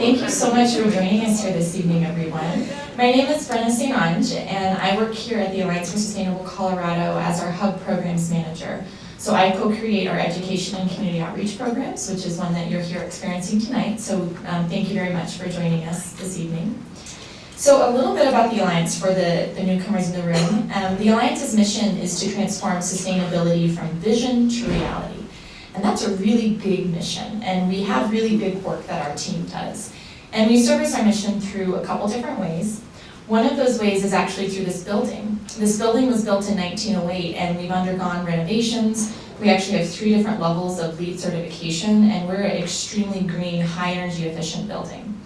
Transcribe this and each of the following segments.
Thank you so much for joining us here this evening, everyone. My name is Brenna St. Ange, and I work here at the Alliance for Sustainable Colorado as our Hub Programs Manager. So I co-create our education and community outreach programs, which is one that you're here experiencing tonight. So thank you very much for joining us this evening. So a little bit about the Alliance for the newcomers in the room. The Alliance's mission is to transform sustainability from vision to reality. And that's a really big mission, and we have really big work that our team does. And we service our mission through a couple different ways. One of those ways is actually through this building. This building was built in 1908, and we've undergone renovations. We actually have 3 different levels of LEED certification, and we're an extremely green, high energy efficient building.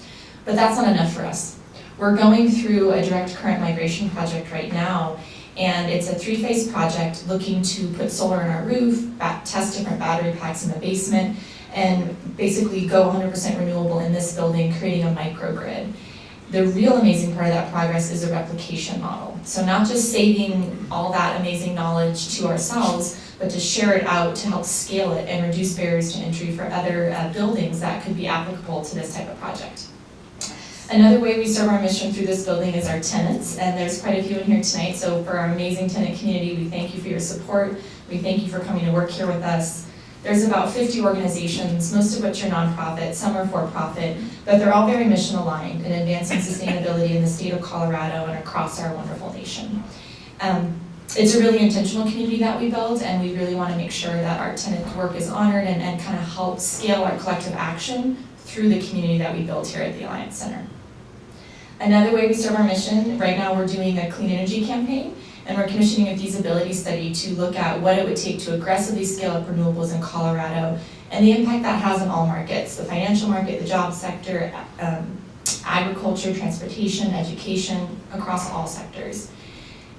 But that's not enough for us. We're going through a direct current migration project right now, and it's a 3-phase project looking to put solar on our roof, test different battery packs in the basement, and basically go 100% renewable in this building, creating a microgrid. The real amazing part of that progress is a replication model. So not just saving all that amazing knowledge to ourselves, but to share it out to help scale it and reduce barriers to entry for other buildings that could be applicable to this type of project. Another way we serve our mission through this building is our tenants, and there's quite a few in here tonight. So for our amazing tenant community, we thank you for your support. We thank you for coming to work here with us. There's about 50 organizations, most of which are nonprofit, some are for-profit, but they're all very mission aligned in advancing sustainability in the state of Colorado and across our wonderful nation. It's a really intentional community that we build, and we really want to make sure that our tenant work is honored and kind of help scale our collective action through the community that we build here at the Alliance Center. Another way we serve our mission, right now we're doing a clean energy campaign, and we're commissioning a feasibility study to look at what it would take to aggressively scale up renewables in Colorado and the impact that has on all markets, the financial market, the job sector, agriculture, transportation, education, across all sectors.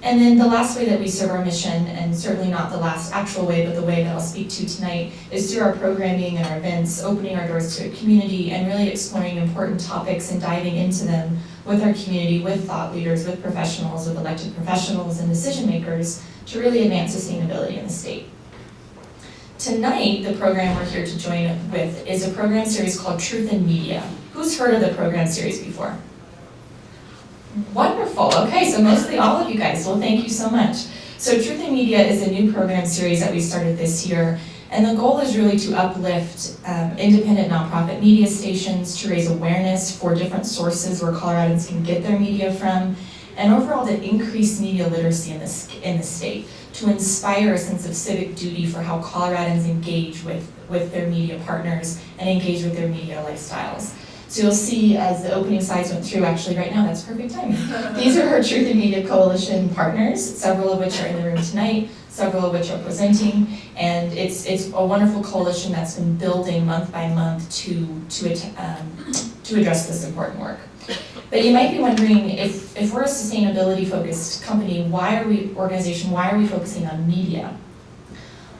And then the last way that we serve our mission, and certainly not the last actual way, but the way that I'll speak to tonight, is through our programming and our events, opening our doors to a community and really exploring important topics and diving into them with our community, with thought leaders, with professionals, with elected professionals and decision makers to really advance sustainability in the state. Tonight, the program we're here to join with is a program series called Truth in Media. Who's heard of the program series before? Wonderful, okay, so mostly all of you guys, well thank you so much. So Truth in Media is a new program series that we started this year, and the goal is really to uplift independent nonprofit media stations, to raise awareness for different sources where Coloradans can get their media from, and overall to increase media literacy in the state, to inspire a sense of civic duty for how Coloradans engage with their media partners and engage with their media lifestyles. So you'll see as the opening slides went through, actually right now, that's perfect timing. These are our Truth in Media Coalition partners, several of which are in the room tonight, several of which are presenting, and it's a wonderful coalition that's been building month by month to address this important work. But you might be wondering, if we're a sustainability focused company, why are we focusing on media?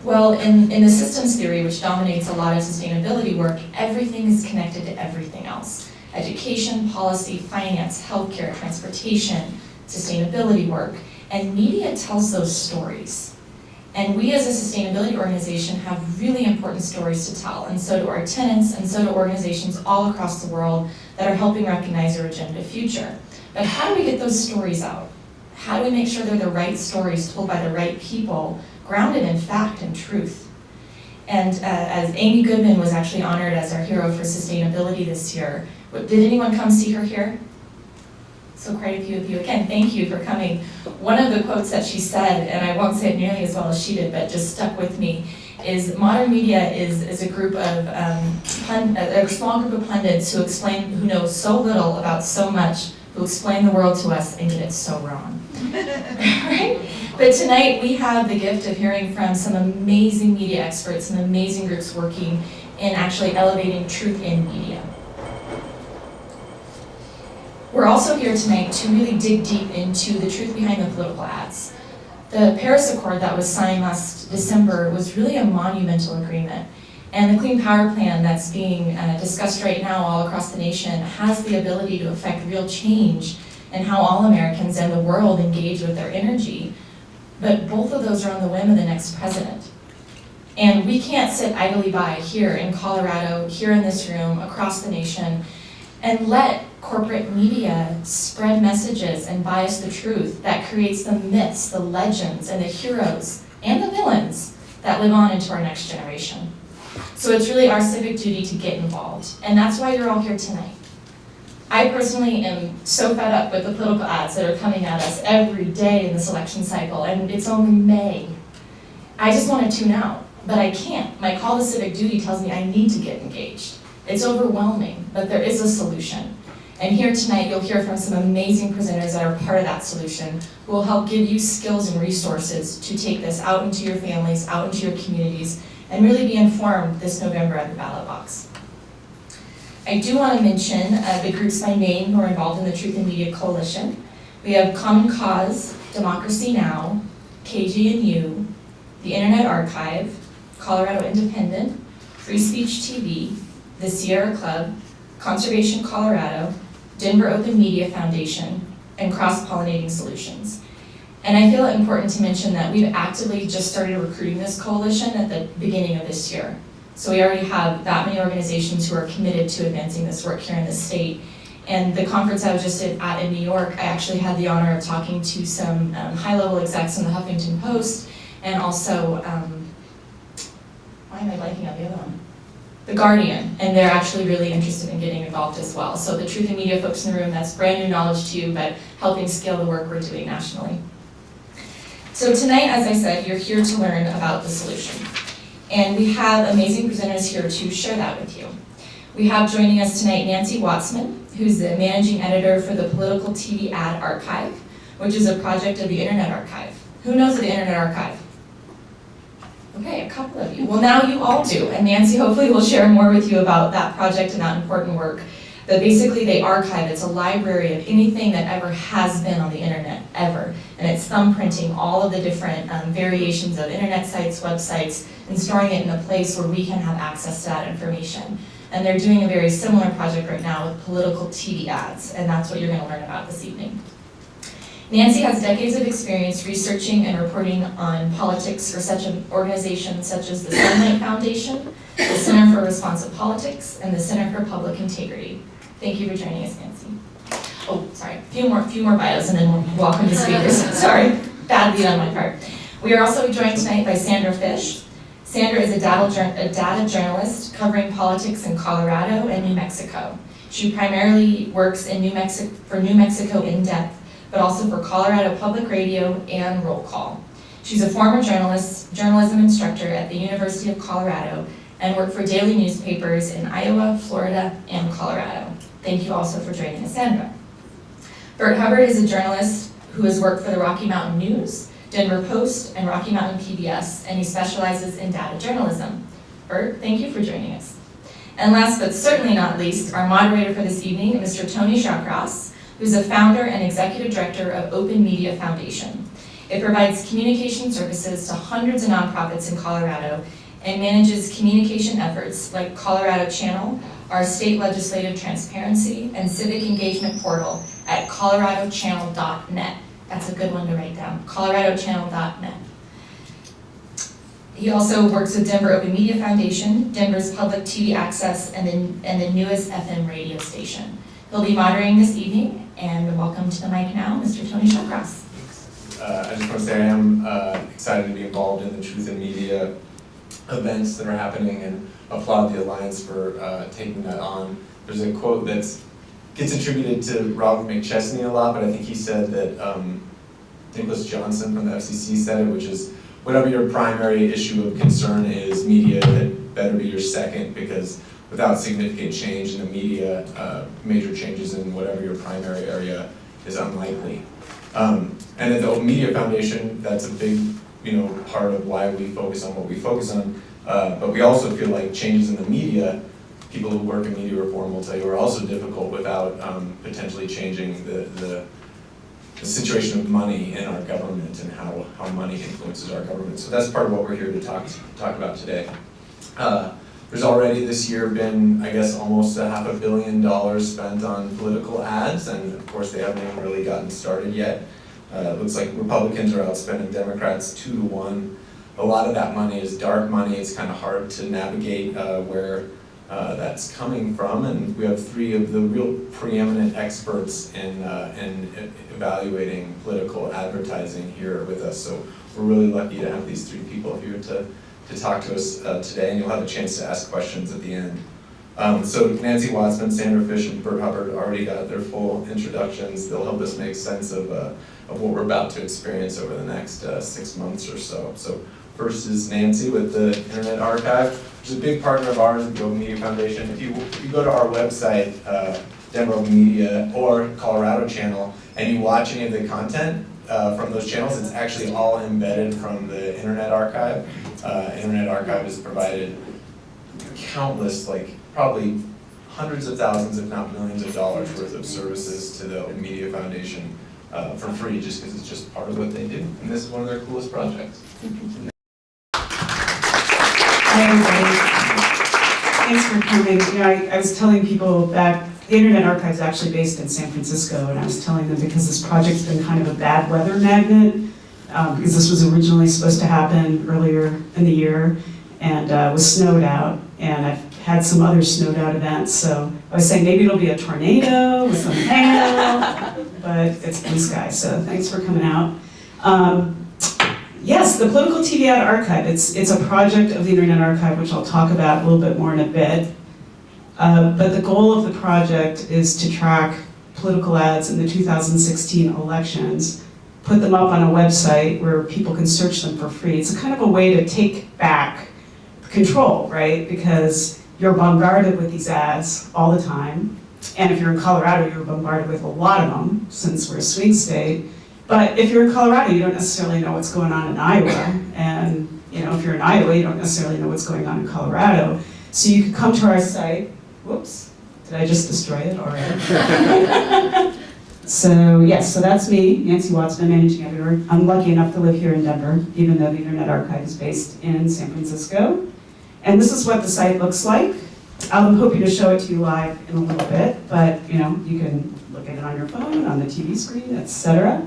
Well, in the systems theory, which dominates a lot of sustainability work, everything is connected to everything else. Education, policy, finance, healthcare, transportation, sustainability work, and media tells those stories. And we as a sustainability organization have really important stories to tell, and so do our tenants, and so do organizations all across the world that are helping recognize our agenda future. But how do we get those stories out? How do we make sure they're the right stories told by the right people, grounded in fact and truth? And as Amy Goodman was actually honored as our hero for sustainability this year, did anyone come see her here? So quite a few of you, again, thank you for coming. One of the quotes that she said, and I won't say it nearly as well as she did, but just stuck with me, is modern media is a group of, a small group of pundits who know so little about so much, who explain the world to us and get it so wrong. Right? But tonight we have the gift of hearing from some amazing media experts, some amazing groups working in actually elevating truth in media. We're also here tonight to really dig deep into the truth behind the political ads. The Paris Accord that was signed last December was really a monumental agreement. And the Clean Power Plan that's being discussed right now all across the nation has the ability to affect real change in how all Americans and the world engage with their energy. But both of those are on the whim of the next president. And we can't sit idly by here in Colorado, here in this room, across the nation, and let corporate media spread messages and bias the truth that creates the myths, the legends, and the heroes and the villains that live on into our next generation. So it's really our civic duty to get involved, and that's why you're all here tonight. I personally am so fed up with the political ads that are coming at us every day in this election cycle, and it's only May. I just want to tune out, but I can't. My call to civic duty tells me I need to get engaged. It's overwhelming, but there is a solution. And here tonight, you'll hear from some amazing presenters that are part of that solution, who will help give you skills and resources to take this out into your families, out into your communities, and really be informed this November at the ballot box. I do want to mention the groups by name who are involved in the Truth in Media Coalition. We have Common Cause, Democracy Now!, KGNU, the Internet Archive, Colorado Independent, Free Speech TV, the Sierra Club, Conservation Colorado, Denver Open Media Foundation, and Cross-Pollinating Solutions. And I feel it important to mention that we've actively just started recruiting this coalition at the beginning of this year. So we already have that many organizations who are committed to advancing this work here in the state. And the conference I was just at in New York, I actually had the honor of talking to some high-level execs in the Huffington Post, and also, why am I blanking on the other one? The Guardian, and they're actually really interested in getting involved as well. So the Truth in Media folks in the room, that's brand new knowledge to you, but helping scale the work we're doing nationally. So tonight, as I said, you're here to learn about the solution. And we have amazing presenters here to share that with you. We have joining us tonight Nancy Watzman, who's the managing editor for the Political TV Ad Archive, which is a project of the Internet Archive. Who knows of the Internet Archive? Okay, a couple of you. Well, now you all do, and Nancy hopefully will share more with you about that project and that important work. But basically they archive, it's a library of anything that ever has been on the internet, ever. And it's thumbprinting all of the different variations of internet sites, websites, and storing it in a place where we can have access to that information. And they're doing a very similar project right now with political TV ads, and that's what you're going to learn about this evening. Nancy has decades of experience researching and reporting on politics for such an organization such as the Sunlight Foundation, the Center for Responsive Politics, and the Center for Public Integrity. Thank you for joining us, Nancy. Oh, sorry, a few more bios and then we'll welcome the speakers. Sorry, bad lead on my part. We are also joined tonight by Sandra Fish. Sandra is a data journalist covering politics in Colorado and New Mexico. She primarily works in for New Mexico In Depth, but also for Colorado Public Radio and Roll Call. She's a former journalism instructor at the University of Colorado and worked for daily newspapers in Iowa, Florida, and Colorado. Thank you also for joining us, Sandra. Burt Hubbard is a journalist who has worked for the Rocky Mountain News, Denver Post, and Rocky Mountain PBS, and he specializes in data journalism. Burt, thank you for joining us. And last but certainly not least, our moderator for this evening, Mr. Tony Shawcross, who's a founder and executive director of Open Media Foundation. It provides communication services to hundreds of nonprofits in Colorado and manages communication efforts like Colorado Channel, our state legislative transparency and civic engagement portal at coloradochannel.net. That's a good one to write down, coloradochannel.net. He also works with Denver Open Media Foundation, Denver's public TV access, and the newest FM radio station. He'll be moderating this evening, and welcome to the mic now, Mr. Tony Shawcross. I just want to say I am excited to be involved in the Truth in Media events that are happening and applaud the Alliance for taking that on. There's a quote that gets attributed to Robert McChesney a lot, but I think he said that Nicholas Johnson from the FCC said it, which is, whatever your primary issue of concern is, media had better be your second, because without significant change in the media, major changes in whatever your primary area is unlikely. And at the Open Media Foundation, that's a big part of why we focus on what we focus on. But we also feel like changes in the media, people who work in media reform will tell you, are also difficult without potentially changing the situation of money in our government and how money influences our government. So that's part of what we're here to talk about today. There's already this year been, I guess, almost $500 million spent on political ads, and of course they haven't even really gotten started yet. It looks like Republicans are outspending Democrats 2-1. A lot of that money is dark money. It's kind of hard to navigate where that's coming from, and we have 3 of the real preeminent experts in evaluating political advertising here with us. So we're really lucky to have these 3 people here to talk to us today, and you'll have a chance to ask questions at the end. So Nancy Watzman, Sandra Fish, and Burt Hubbard already got their full introductions. They'll help us make sense of what we're about to experience over the next 6 months or so. So first is Nancy with the Internet Archive, which is a big partner of ours at the Open Media Foundation. If you go to our website, Denver Open Media or Colorado channel, and you watch any of the content from those channels, it's actually all embedded from the Internet Archive. Internet Archive has provided countless, probably hundreds of thousands, if not millions of dollars worth of services to the Open Media Foundation for free, just because it's just part of what they do. And this is one of their coolest projects. Hi everybody. Thanks for coming. I was telling people that the Internet Archive is actually based in San Francisco, and I was telling them because this project's been kind of a bad weather magnet, because this was originally supposed to happen earlier in the year, and was snowed out, and I've had some other snowed out events, so I was saying maybe it'll be a tornado with some hail, but it's blue sky, so thanks for coming out. Yes, the Political TV Ad Archive, it's a project of the Internet Archive, which I'll talk about a little bit more in a bit, but the goal of the project is to track political ads in the 2016 elections, put them up on a website where people can search them for free. It's a kind of a way to take back control, right? Because you're bombarded with these ads all the time. And if you're in Colorado, you're bombarded with a lot of them, since we're a swing state. But if you're in Colorado, you don't necessarily know what's going on in Iowa. And if you're in Iowa, you don't necessarily know what's going on in Colorado. So you could come to our site. Whoops, did I just destroy it? All right. So yes, so that's me, Nancy Watzman, managing editor. I'm lucky enough to live here in Denver, even though the Internet Archive is based in San Francisco. And this is what the site looks like. I'm hoping to show it to you live in a little bit, but you can look at it on your phone, on the TV screen, etc.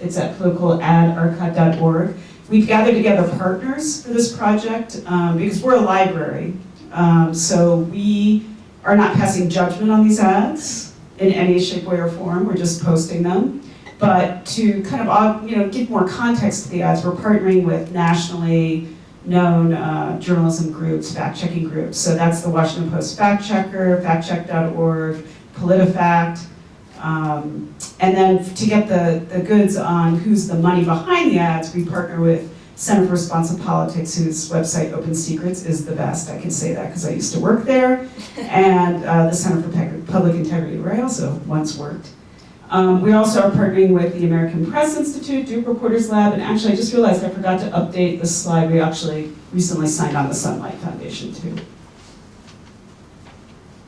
It's at politicaladArchive.org. We've gathered together partners for this project because we're a library. So we are not passing judgment on these ads in any shape, way, or form. We're just posting them. But to kind of give more context to the ads, we're partnering with nationally known journalism groups, fact-checking groups. So that's the Washington Post Fact Checker, factcheck.org, PolitiFact. And then to get the goods on who's the money behind the ads, we partner with Center for Responsive Politics, whose website, Open Secrets, is the best. I can say that because I used to work there. And the Center for Public Integrity, where I also once worked. We also are partnering with the American Press Institute, Duke Reporters Lab, and actually I just realized I forgot to update the slide. We actually recently signed on the Sunlight Foundation too.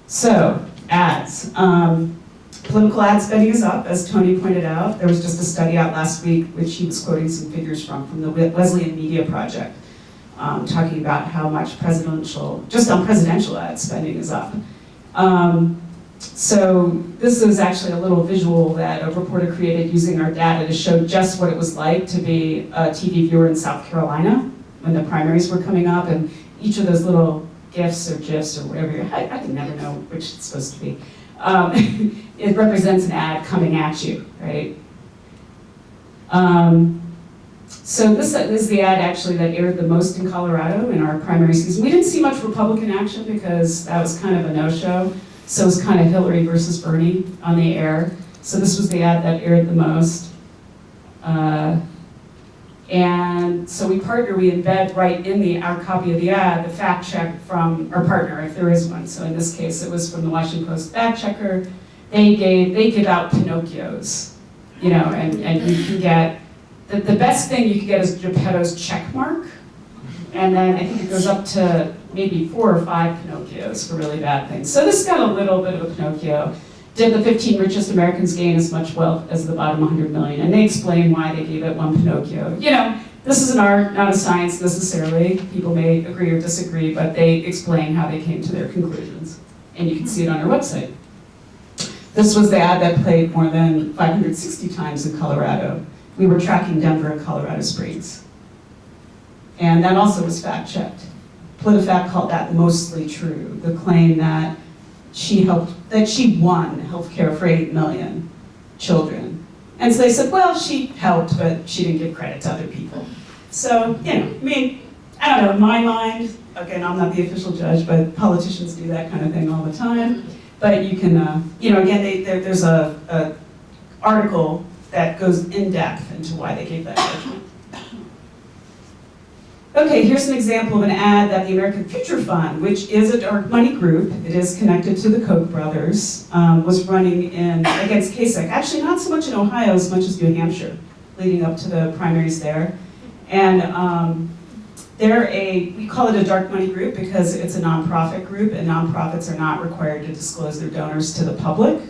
So, ads. Political ad spending is up, as Tony pointed out. There was just a study out last week, which he was quoting some figures from the Wesleyan Media Project, talking about how much just on presidential ad spending is up. So this is actually a little visual that a reporter created using our data to show just what it was like to be a TV viewer in South Carolina when the primaries were coming up, and each of those little GIFs or GIFs or whatever, I can never know which it's supposed to be. It represents an ad coming at you, right? So this is the ad actually that aired the most in Colorado in our primary season. We didn't see much Republican action because that was kind of a no-show. So it was kind of Hillary versus Bernie on the air. So this was the ad that aired the most. And so we embed right in our copy of the ad, the fact check from our partner, if there is one. So in this case, it was from the Washington Post Fact Checker. They give out Pinocchios, and you can get, the best thing you can get is Geppetto's check mark. And then I think it goes up to maybe 4 or 5 Pinocchios for really bad things. So this got a little bit of a Pinocchio. Did the 15 richest Americans gain as much wealth as the bottom 100 million? And they explain why they gave it one Pinocchio. This is an art, not a science necessarily. People may agree or disagree, but they explain how they came to their conclusions. And you can see it on our website. This was the ad that played more than 560 times in Colorado. We were tracking Denver and Colorado Springs. And that also was fact-checked. PolitiFact called that mostly true, the claim that she won healthcare for 8 million children. And so they said, well, she helped, but she didn't give credit to other people. So, I mean, I don't know, in my mind, again, I'm not the official judge, but politicians do that kind of thing all the time. But you can, again, there's a article that goes in depth into why they gave that judgment. Okay, here's an example of an ad that the American Future Fund, which is a dark money group, it is connected to the Koch brothers, was running against Kasich. Actually, not so much in Ohio as much as New Hampshire, leading up to the primaries there. And we call it a dark money group because it's a nonprofit group, and nonprofits are not required to disclose their donors to the public.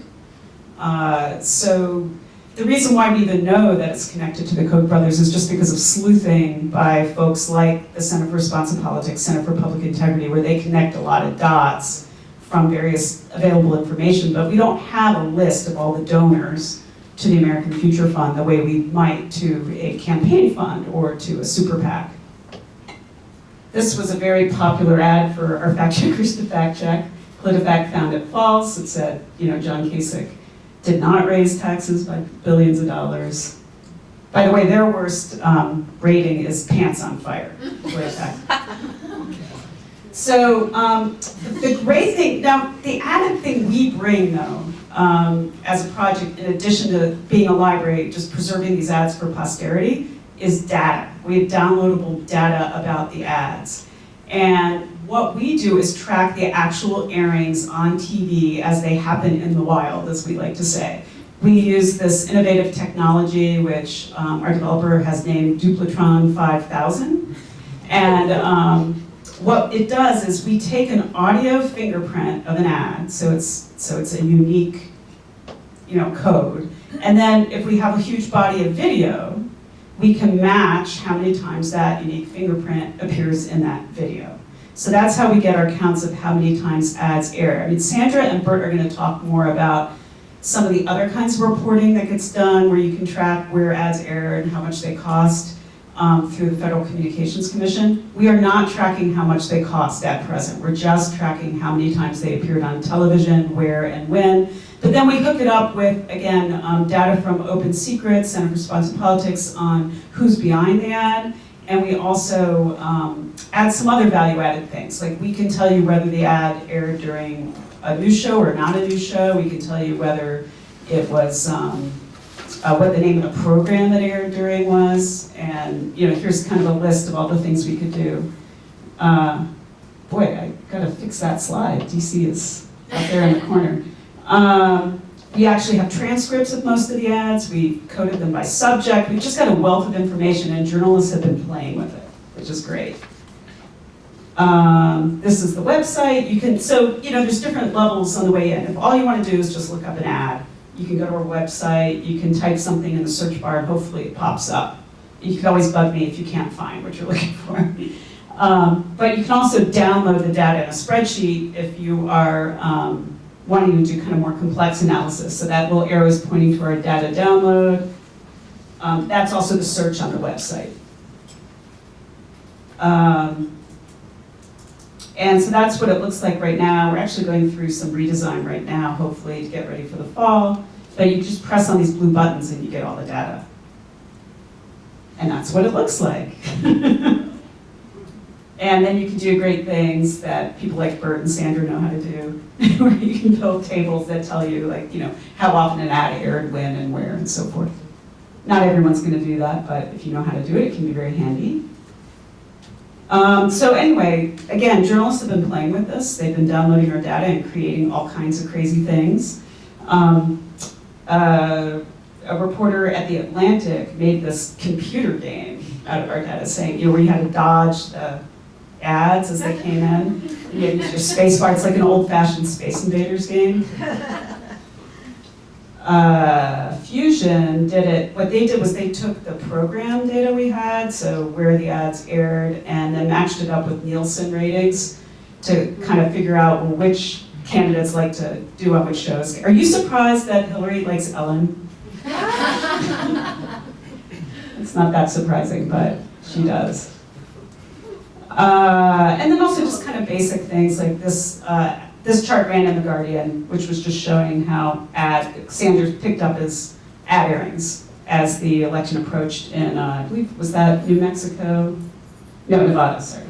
So the reason why we even know that it's connected to the Koch brothers is just because of sleuthing by folks like the Center for Responsive Politics, Center for Public Integrity, where they connect a lot of dots from various available information, but we don't have a list of all the donors to the American Future Fund the way we might to a campaign fund or to a super PAC. This was a very popular ad for our fact checkers to fact check. PolitiFact found it false. It said, John Kasich did not raise taxes by billions of dollars. By the way, their worst rating is pants on fire. So the great thing, now the added thing we bring though, as a project, in addition to being a library, just preserving these ads for posterity, is data. We have downloadable data about the ads. And what we do is track the actual airings on TV as they happen in the wild, as we like to say. We use this innovative technology, which our developer has named Duplatron 5000. And what it does is we take an audio fingerprint of an ad, so it's a unique code. And then if we have a huge body of video, we can match how many times that unique fingerprint appears in that video. So that's how we get our counts of how many times ads air. I mean, Sandra and Burt are going to talk more about some of the other kinds of reporting that gets done where you can track where ads air and how much they cost through the Federal Communications Commission. We are not tracking how much they cost at present. We're just tracking how many times they appeared on television, where and when. But then we hook it up with, again, data from Open Secrets, Center for Responsive Politics on who's behind the ad. And we also add some other value-added things. Like we can tell you whether the ad aired during a news show or not a news show. We can tell you whether it was, what the name of the program that aired during was. And here's kind of a list of all the things we could do. Boy, I gotta fix that slide. DC is out there in the corner. We actually have transcripts of most of the ads. We coded them by subject. We've just got a wealth of information, and journalists have been playing with it, which is great. This is the website. There's different levels on the way in. If all you want to do is just look up an ad, you can go to our website. You can type something in the search bar, and hopefully it pops up. You can always bug me if you can't find what you're looking for. But you can also download the data in a spreadsheet if you are wanting to do kind of more complex analysis. So that little arrow is pointing to our data download. That's also the search on the website. And so that's what it looks like right now. We're actually going through some redesign right now, hopefully to get ready for the fall. But you just press on these blue buttons and you get all the data. And that's what it looks like. And then you can do great things that people like Burt and Sandra know how to do, where you can build tables that tell you, how often an ad aired, when, and where, and so forth. Not everyone's going to do that, but if you know how to do it, it can be very handy. So anyway, again, journalists have been playing with this. They've been downloading our data and creating all kinds of crazy things. A reporter at The Atlantic made this computer game out of our data, saying, where you had to dodge the ads as they came in. You had to use your space bar. It's like an old-fashioned Space Invaders game. Fusion did it. What they did was they took the program data we had, so where the ads aired, and then matched it up with Nielsen ratings to kind of figure out which candidates like to do on which shows. Are you surprised that Hillary likes Ellen? It's not that surprising, but she does. And then also just kind of basic things like this. This chart ran in The Guardian, which was just showing how Sanders picked up his ad airings as the election approached in, I believe, was that New Mexico? No, Nevada, sorry.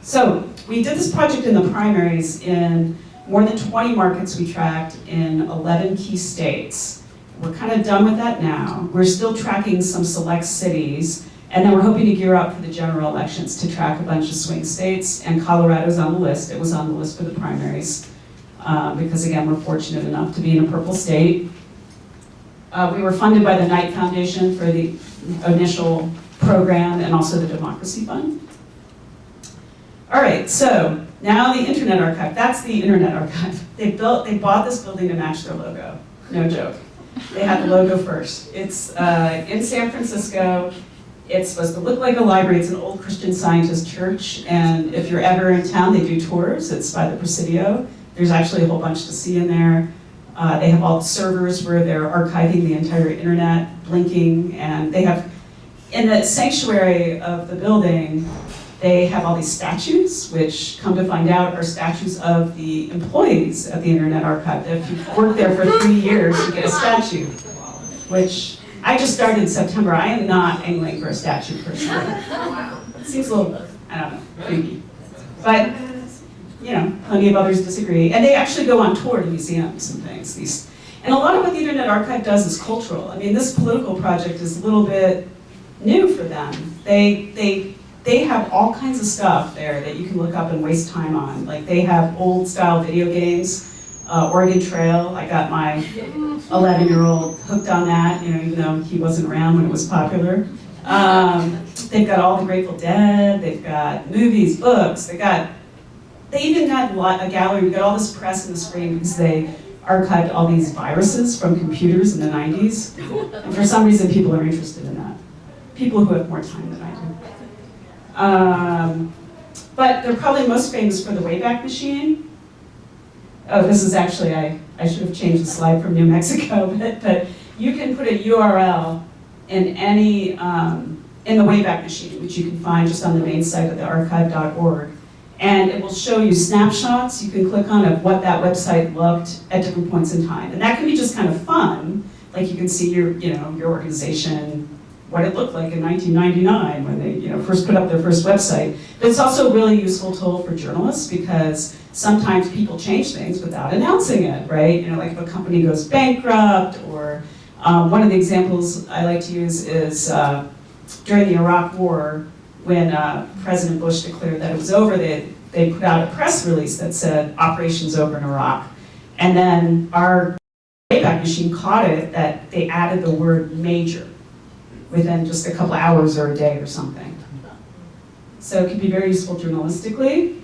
So we did this project in the primaries in more than 20 markets we tracked in 11 key states. We're kind of done with that now. We're still tracking some select cities, and then we're hoping to gear up for the general elections to track a bunch of swing states, and Colorado's on the list. It was on the list for the primaries, because again, we're fortunate enough to be in a purple state. We were funded by the Knight Foundation for the initial program and also the Democracy Fund. All right, so now the Internet Archive. That's the Internet Archive. They bought this building to match their logo. No joke. They had the logo first. It's in San Francisco. It's supposed to look like a library. It's an old Christian Scientist church, and if you're ever in town, they do tours. It's by the Presidio. There's actually a whole bunch to see in there. They have all the servers where they're archiving the entire internet, blinking, and they have, in the sanctuary of the building, they have all these statues, which, come to find out, are statues of the employees at the Internet Archive. If you've worked there for 3 years, you get a statue, which I just started in September. I am not angling for a statue personally. It seems a little, I don't know, creepy. But, you know, plenty of others disagree. And they actually go on tour to museums and things. And a lot of what the Internet Archive does is cultural. I mean, this political project is a little bit new for them. They have all kinds of stuff there that you can look up and waste time on. Like, they have old style video games, Oregon Trail. I got my 11-year-old hooked on that, you know, even though he wasn't around when it was popular. They've got all the Grateful Dead. They've got movies, books. They even got a gallery. We got all this press in the spring because they archived all these viruses from computers in the 90s. And for some reason, people are interested in that. People who have more time than I do. But they're probably most famous for the Wayback Machine. Oh, this is actually, I should have changed the slide from New Mexico, but you can put a URL in any, in the Wayback Machine, which you can find just on the main site of the archive.org. And it will show you snapshots you can click on of what that website looked at different points in time. And that can be just kind of fun. Like you can see your organization, what it looked like in 1999 when they first put up their first website. But it's also a really useful tool for journalists because sometimes people change things without announcing it, right? Like if a company goes bankrupt, or one of the examples I like to use is during the Iraq War, when President Bush declared that it was over, they put out a press release that said, "Operation's over in Iraq." And then our Wayback Machine caught it that they added the word "major" within just a couple hours or a day or something. So it can be very useful journalistically.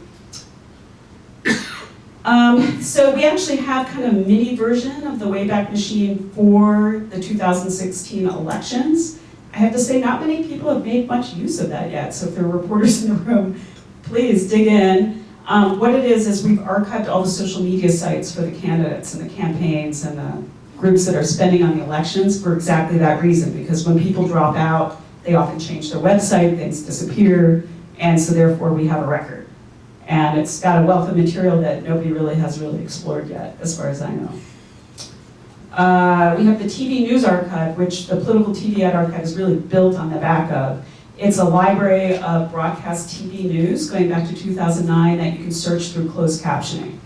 So we actually have kind of a mini version of the Wayback Machine for the 2016 elections. I have to say, not many people have made much use of that yet, so if there are reporters in the room, please dig in. What it is we've archived all the social media sites for the candidates and the campaigns and the groups that are spending on the elections for exactly that reason, because when people drop out, they often change their website, things disappear, and so therefore we have a record. And it's got a wealth of material that nobody really has explored yet, as far as I know. We have the TV News Archive, which the Political TV Ad Archive is really built on the back of. It's a library of broadcast TV news going back to 2009 that you can search through closed captioning.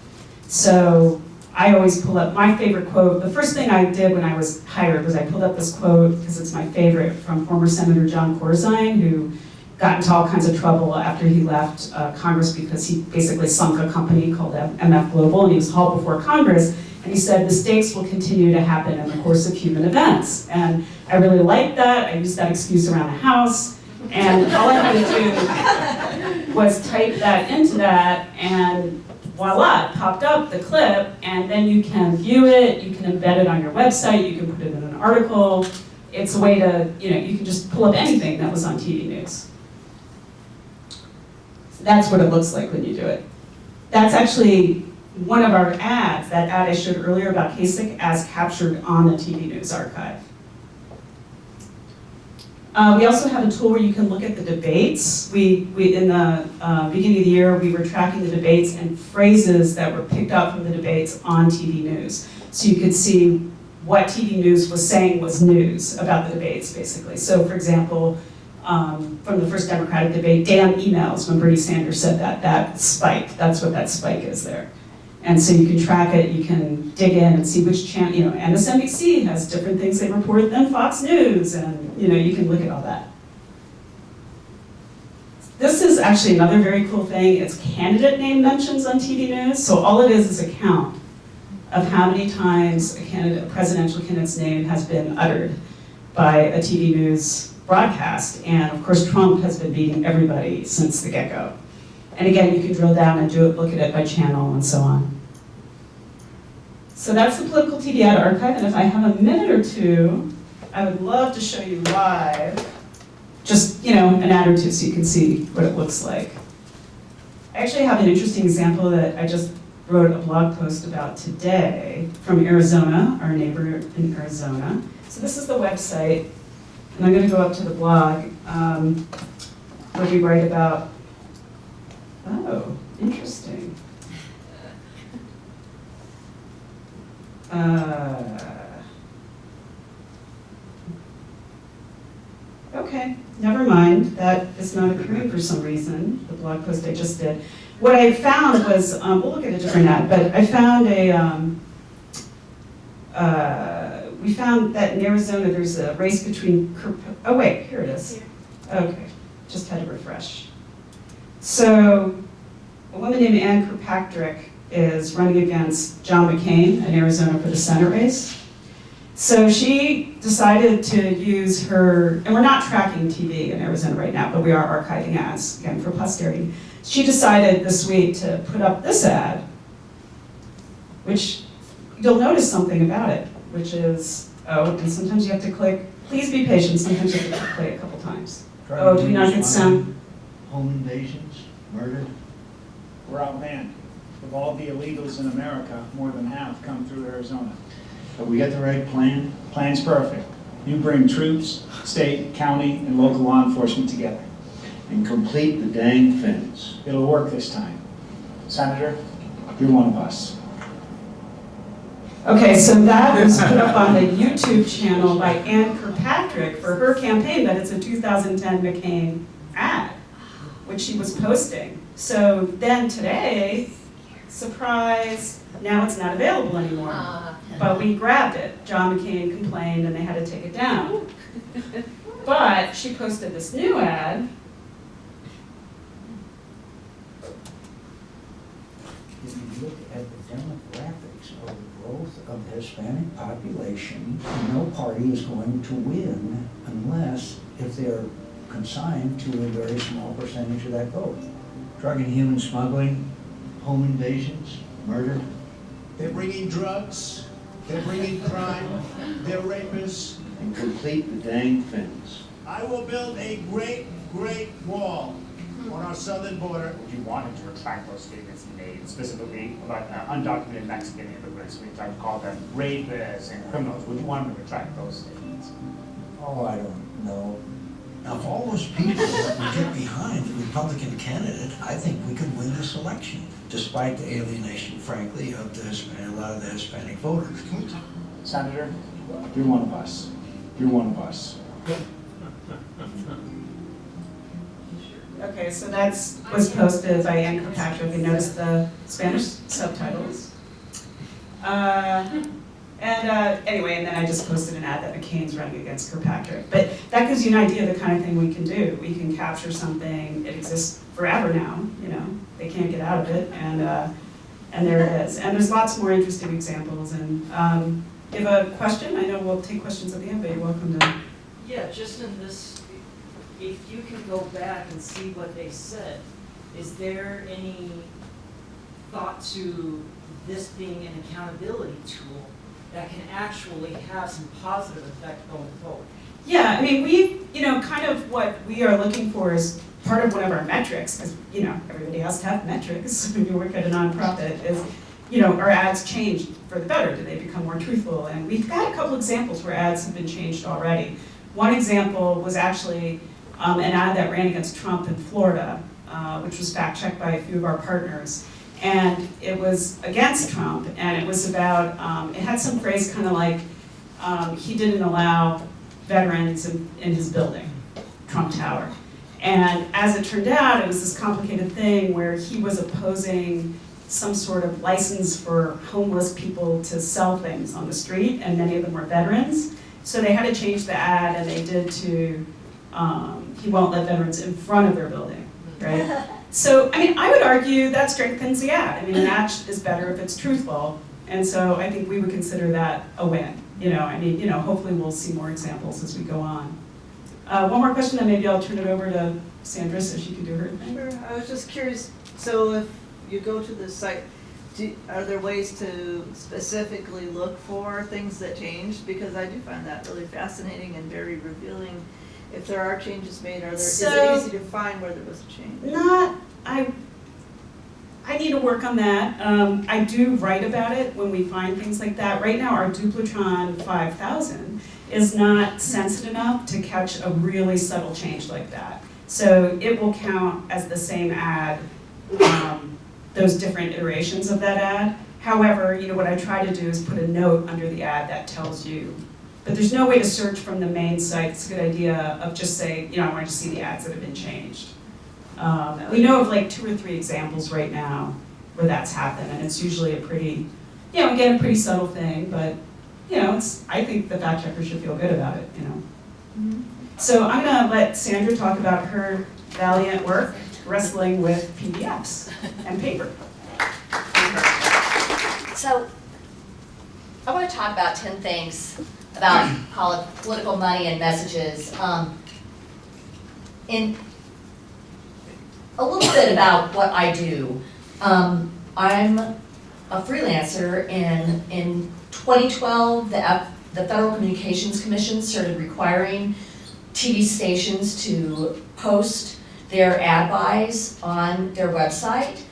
So I always pull up my favorite quote. The first thing I did when I was hired was I pulled up this quote, because it's my favorite, from former Senator John Corzine, who got into all kinds of trouble after he left Congress because he basically sunk a company called MF Global, and he was hauled before Congress. And he said, "Mistakes will continue to happen in the course of human events." And I really liked that. I used that excuse around the house. And all I had to do was type that into that, and voila, it popped up, the clip, and then you can view it, you can embed it on your website, you can put it in an article. It's a way to, you can just pull up anything that was on TV news. So that's what it looks like when you do it. That's actually one of our ads, that ad I showed earlier about Kasich, as captured on the TV News Archive. We also have a tool where you can look at the debates. We in the beginning of the year, we were tracking the debates and phrases that were picked up from the debates on TV news. So you could see what TV news was saying was news about the debates, basically. So for example, from the first Democratic debate, damn emails, when Bernie Sanders said that spiked. That's what that spike is there. And so you can track it, you can dig in and see which channel, MSNBC has different things they report than Fox News, and you can look at all that. This is actually another very cool thing. It's candidate name mentions on TV news. So all it is a count of how many times a presidential candidate's name has been uttered by a TV news broadcast. And of course, Trump has been beating everybody since the get-go. And again, you can drill down and look at it by channel and so on. So that's the Political TV Ad Archive, and if I have a minute or two, I would love to show you live, just an ad or two so you can see what it looks like. I actually have an interesting example that I just wrote a blog post about today from Arizona, our neighbor in Arizona. So this is the website, and I'm going to go up to the blog where we write about, oh, interesting. Okay, never mind. That is not occurring for some reason, the blog post I just did. What I found was, we'll look at a different ad, but I found we found that in Arizona there's a race between, oh wait, here it is. Okay, just had to refresh. So, a woman named Ann Kirkpatrick is running against John McCain in Arizona for the Senate race. So she decided to use her, and we're not tracking TV in Arizona right now, but we are archiving ads, again, for posterity. She decided this week to put up this ad, which you'll notice something about it, which is, and sometimes you have to click, please be patient, sometimes you have to play a couple times. Do we not get sound? Home invasions, murder. We're outmanned. Of all the illegals in America, more than half come through Arizona. Have we got the right plan? Plan's perfect. You bring troops, state, county, and local law enforcement together. And complete the dang fence. It'll work this time. Senator, you're one of us. Okay, so that was put up on the YouTube channel by Ann Kirkpatrick for her campaign, but it's a 2010 McCain ad, which she was posting. So then today, surprise, now it's not available anymore. But we grabbed it. John McCain complained and they had to take it down. But she posted this new ad. If you look at the demographics of the growth of the Hispanic population, no party is going to win unless if they're consigned to a very small percentage of that vote. Drug and human smuggling, home invasions, murder. They're bringing drugs, they're bringing crime, they're rapists. And complete the dang fence. I will build a great, great wall on our southern border. You wanted to retract those statements you made, specifically about undocumented Mexican immigrants. We tried to call them rapists and criminals. Would you want them to retract those statements? Oh, I don't know. Now, if all those people that would get behind the Republican candidate, I think we could win this election, despite the alienation, frankly, of a lot of the Hispanic voters. Senator, you're one of us. You're one of us. Okay, so that was posted by Ann Kirkpatrick, and notice the Spanish subtitles. Anyway, and then I just posted an ad that McCain's running against Kirkpatrick. But that gives you an idea of the kind of thing we can do. We can capture something, it exists forever now, they can't get out of it, and there it is. And there's lots more interesting examples. And if you have a question, I know we'll take questions at the end, but you're welcome to. Yeah, just in this, if you can go back and see what they said, is there any thought to this being an accountability tool that can actually have some positive effect going forward? Yeah, I mean, we, kind of what we are looking for is part of one of our metrics, because, everybody has to have metrics when you work at a nonprofit, is, our ads changed for the better? Do they become more truthful? And we've got a couple examples where ads have been changed already. One example was actually an ad that ran against Trump in Florida, which was fact-checked by a few of our partners. And it was against Trump, and it was about, it had some phrase kind of like, he didn't allow veterans in his building, Trump Tower. And as it turned out, it was this complicated thing where he was opposing some sort of license for homeless people to sell things on the street, and many of them were veterans. So they had to change the ad, and they did to, he won't let veterans in front of their building, right? So, I mean, I would argue that strengthens the ad. I mean, an ad is better if it's truthful, and so I think we would consider that a win. You know, I mean, you know, hopefully we'll see more examples as we go on. One more question, then maybe I'll turn it over to Sandra so she can do her thing. Sure. I was just curious, so if you go to the site, are there ways to specifically look for things that changed? Because I do find that really fascinating and very revealing. If there are changes made, is it easy to find where there was a change? I need to work on that. I do write about it when we find things like that. Right now, our Duplatron 5000 is not sensitive enough to catch a really subtle change like that. So it will count as the same ad, those different iterations of that ad. However, you know, what I try to do is put a note under the ad that tells you. But there's no way to search from the main site. It's a good idea of just saying, you know, I want to see the ads that have been changed. We know of like 2 or 3 examples right now where that's happened, and it's usually a pretty, you know, again, a pretty subtle thing, but, you know, I think the fact checker should feel good about it, you know. Mm-hmm. So I'm gonna let Sandra talk about her valiant work wrestling with PDFs and paper. So I want to talk about 10 things about political money and messages. In a little bit about what I do. I'm a freelancer, and in 2012, the Federal Communications Commission started requiring TV stations to post their ad buys on their website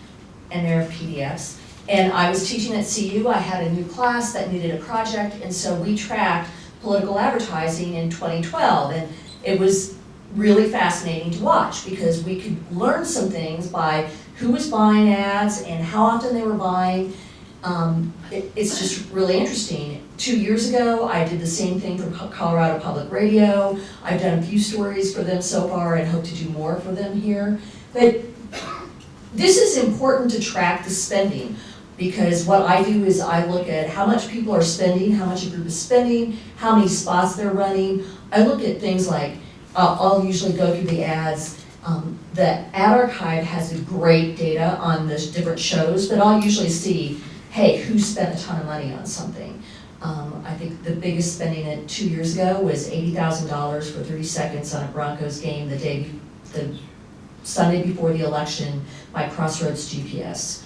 and their PDFs. And I was teaching at CU, I had a new class that needed a project, and so we tracked political advertising in 2012, and it was really fascinating to watch because we could learn some things by who was buying ads and how often they were buying. It's just really interesting. 2 years ago, I did the same thing for Colorado Public Radio. I've done a few stories for them so far and hope to do more for them here. But this is important to track the spending, because what I do is I look at how much people are spending, how much a group is spending, how many spots they're running. I look at things like, I'll usually go through the ads. The ad archive has great data on the different shows, but I'll usually see, hey, who spent a ton of money on something? I think the biggest spending 2 years ago was $80,000 for 30 seconds on a Broncos game the Sunday before the election by Crossroads GPS.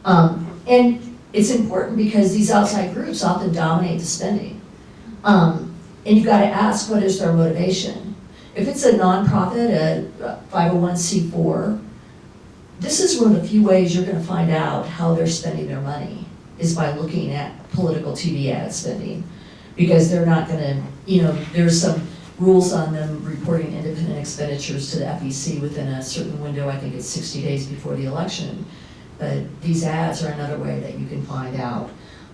And it's important because these outside groups often dominate the spending. And you've got to ask, what is their motivation? If it's a nonprofit, a 501c4, this is one of the few ways you're going to find out how they're spending their money, is by looking at political TV ad spending. Because they're not going to, you know, there's some rules on them reporting independent expenditures to the FEC within a certain window. I think it's 60 days before the election. But these ads are another way that you can find out.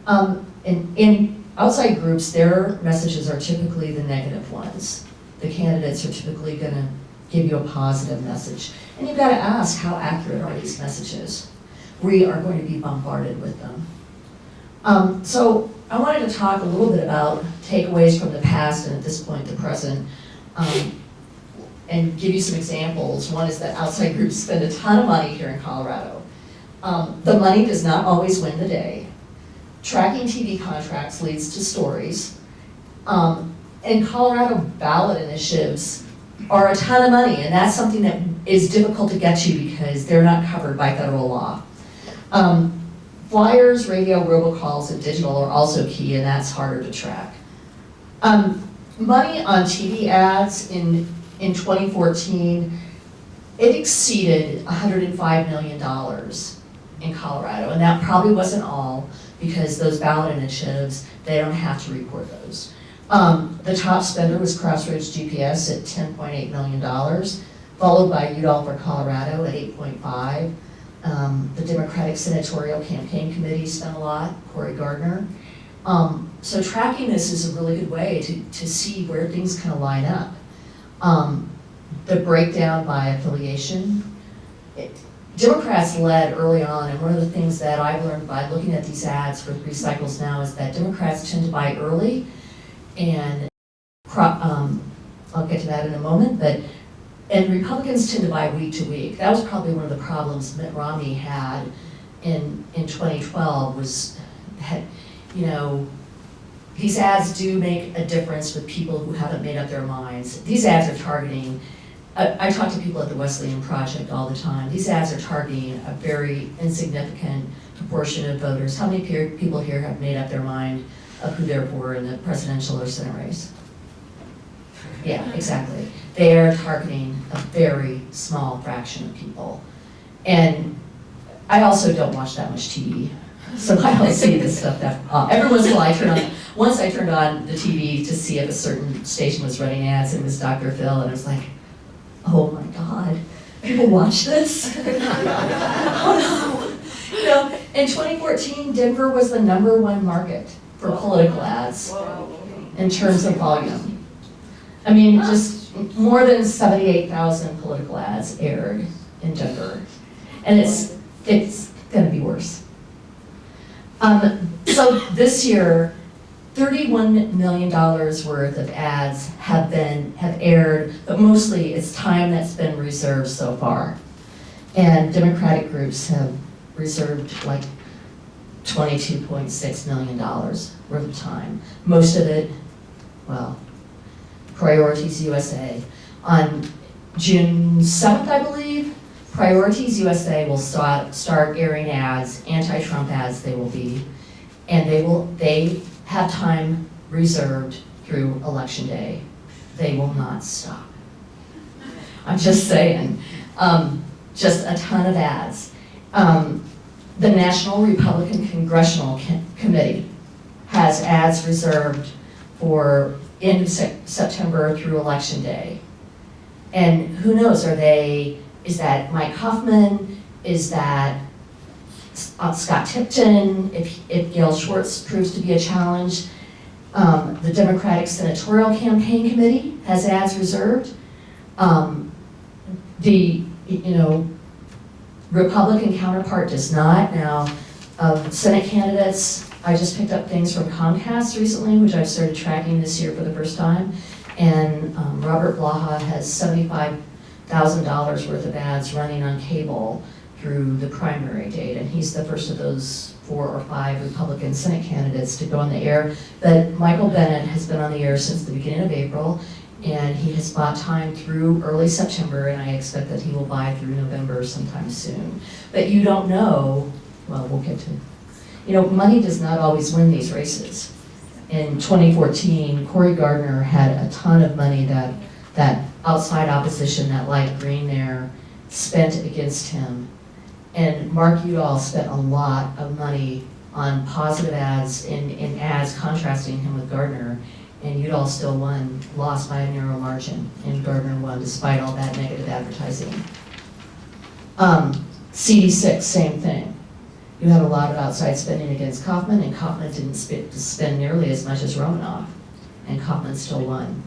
And in outside groups, their messages are typically the negative ones. The candidates are typically going to give you a positive message. And you've got to ask, how accurate are these messages? We are going to be bombarded with them. So I wanted to talk a little bit about takeaways from the past and at this point the present, and give you some examples. One is that outside groups spend a ton of money here in Colorado. The money does not always win the day. Tracking TV contracts leads to stories. And Colorado ballot initiatives are a ton of money, and that's something that is difficult to get to because they're not covered by federal law. Flyers, radio, robocalls, and digital are also key, and that's harder to track. Money on TV ads in 2014, it exceeded $105 million in Colorado, and that probably wasn't all, because those ballot initiatives, they don't have to report those. The top spender was Crossroads GPS at $10.8 million, followed by Udall for Colorado at 8.5. The Democratic Senatorial Campaign Committee spent a lot, Cory Gardner. So tracking this is a really good way to see where things kind of line up. The breakdown by affiliation. Democrats led early on, and one of the things that I've learned by looking at these ads for 3 cycles now is that Democrats tend to buy early, and I'll get to that in a moment, and Republicans tend to buy week to week. That was probably one of the problems Mitt Romney had in 2012 was that, you know, these ads do make a difference with people who haven't made up their minds. These ads are targeting, I talk to people at the Wesleyan Project all the time. These ads are targeting a very insignificant proportion of voters. How many people here have made up their mind of who they're for in the presidential or Senate race? Yeah, exactly. They are targeting a very small fraction of people. And I also don't watch that much TV, so I don't see this stuff that every once in a while once I turned on the TV to see if a certain station was running ads, and it was Dr. Phil, and I was like, oh my God, people watch this? Oh no. You know, in 2014, Denver was the #1 market for political ads in terms of volume. I mean, just more than 78,000 political ads aired in Denver. And it's gonna be worse. So this year, $31 million worth of ads have aired, but mostly it's time that's been reserved so far. And Democratic groups have reserved like $22.6 million worth of time. Most of it, well, Priorities USA. On June 7th, I believe, Priorities USA will start airing ads, anti-Trump ads they will be, and they have time reserved through Election Day. They will not stop. I'm just saying, just a ton of ads. The National Republican Congressional Committee has ads reserved for end of September through Election Day. And who knows, is that Mike Hoffman? Is that Scott Tipton, if Gail Schwartz proves to be a challenge? The Democratic Senatorial Campaign Committee has ads reserved. The Republican counterpart does not. Now, Senate candidates, I just picked up things from Comcast recently, which I've started tracking this year for the first time. And Robert Blaha has $75,000 worth of ads running on cable through the primary date. And he's the first of those 4 or 5 Republican Senate candidates to go on the air. But Michael Bennet has been on the air since the beginning of April, and he has bought time through early September, and I expect that he will buy through November sometime soon. But you don't know, well, we'll get to, money does not always win these races. In 2014, Cory Gardner had a ton of money that outside opposition, that light green there, spent against him. And Mark Udall spent a lot of money on positive ads, in ads contrasting him with Gardner. And Udall still lost by a narrow margin, and Gardner won despite all that negative advertising. CD6, same thing. You had a lot of outside spending against Kaufman, and Kaufman didn't spend nearly as much as Romanoff, and Kaufman still won.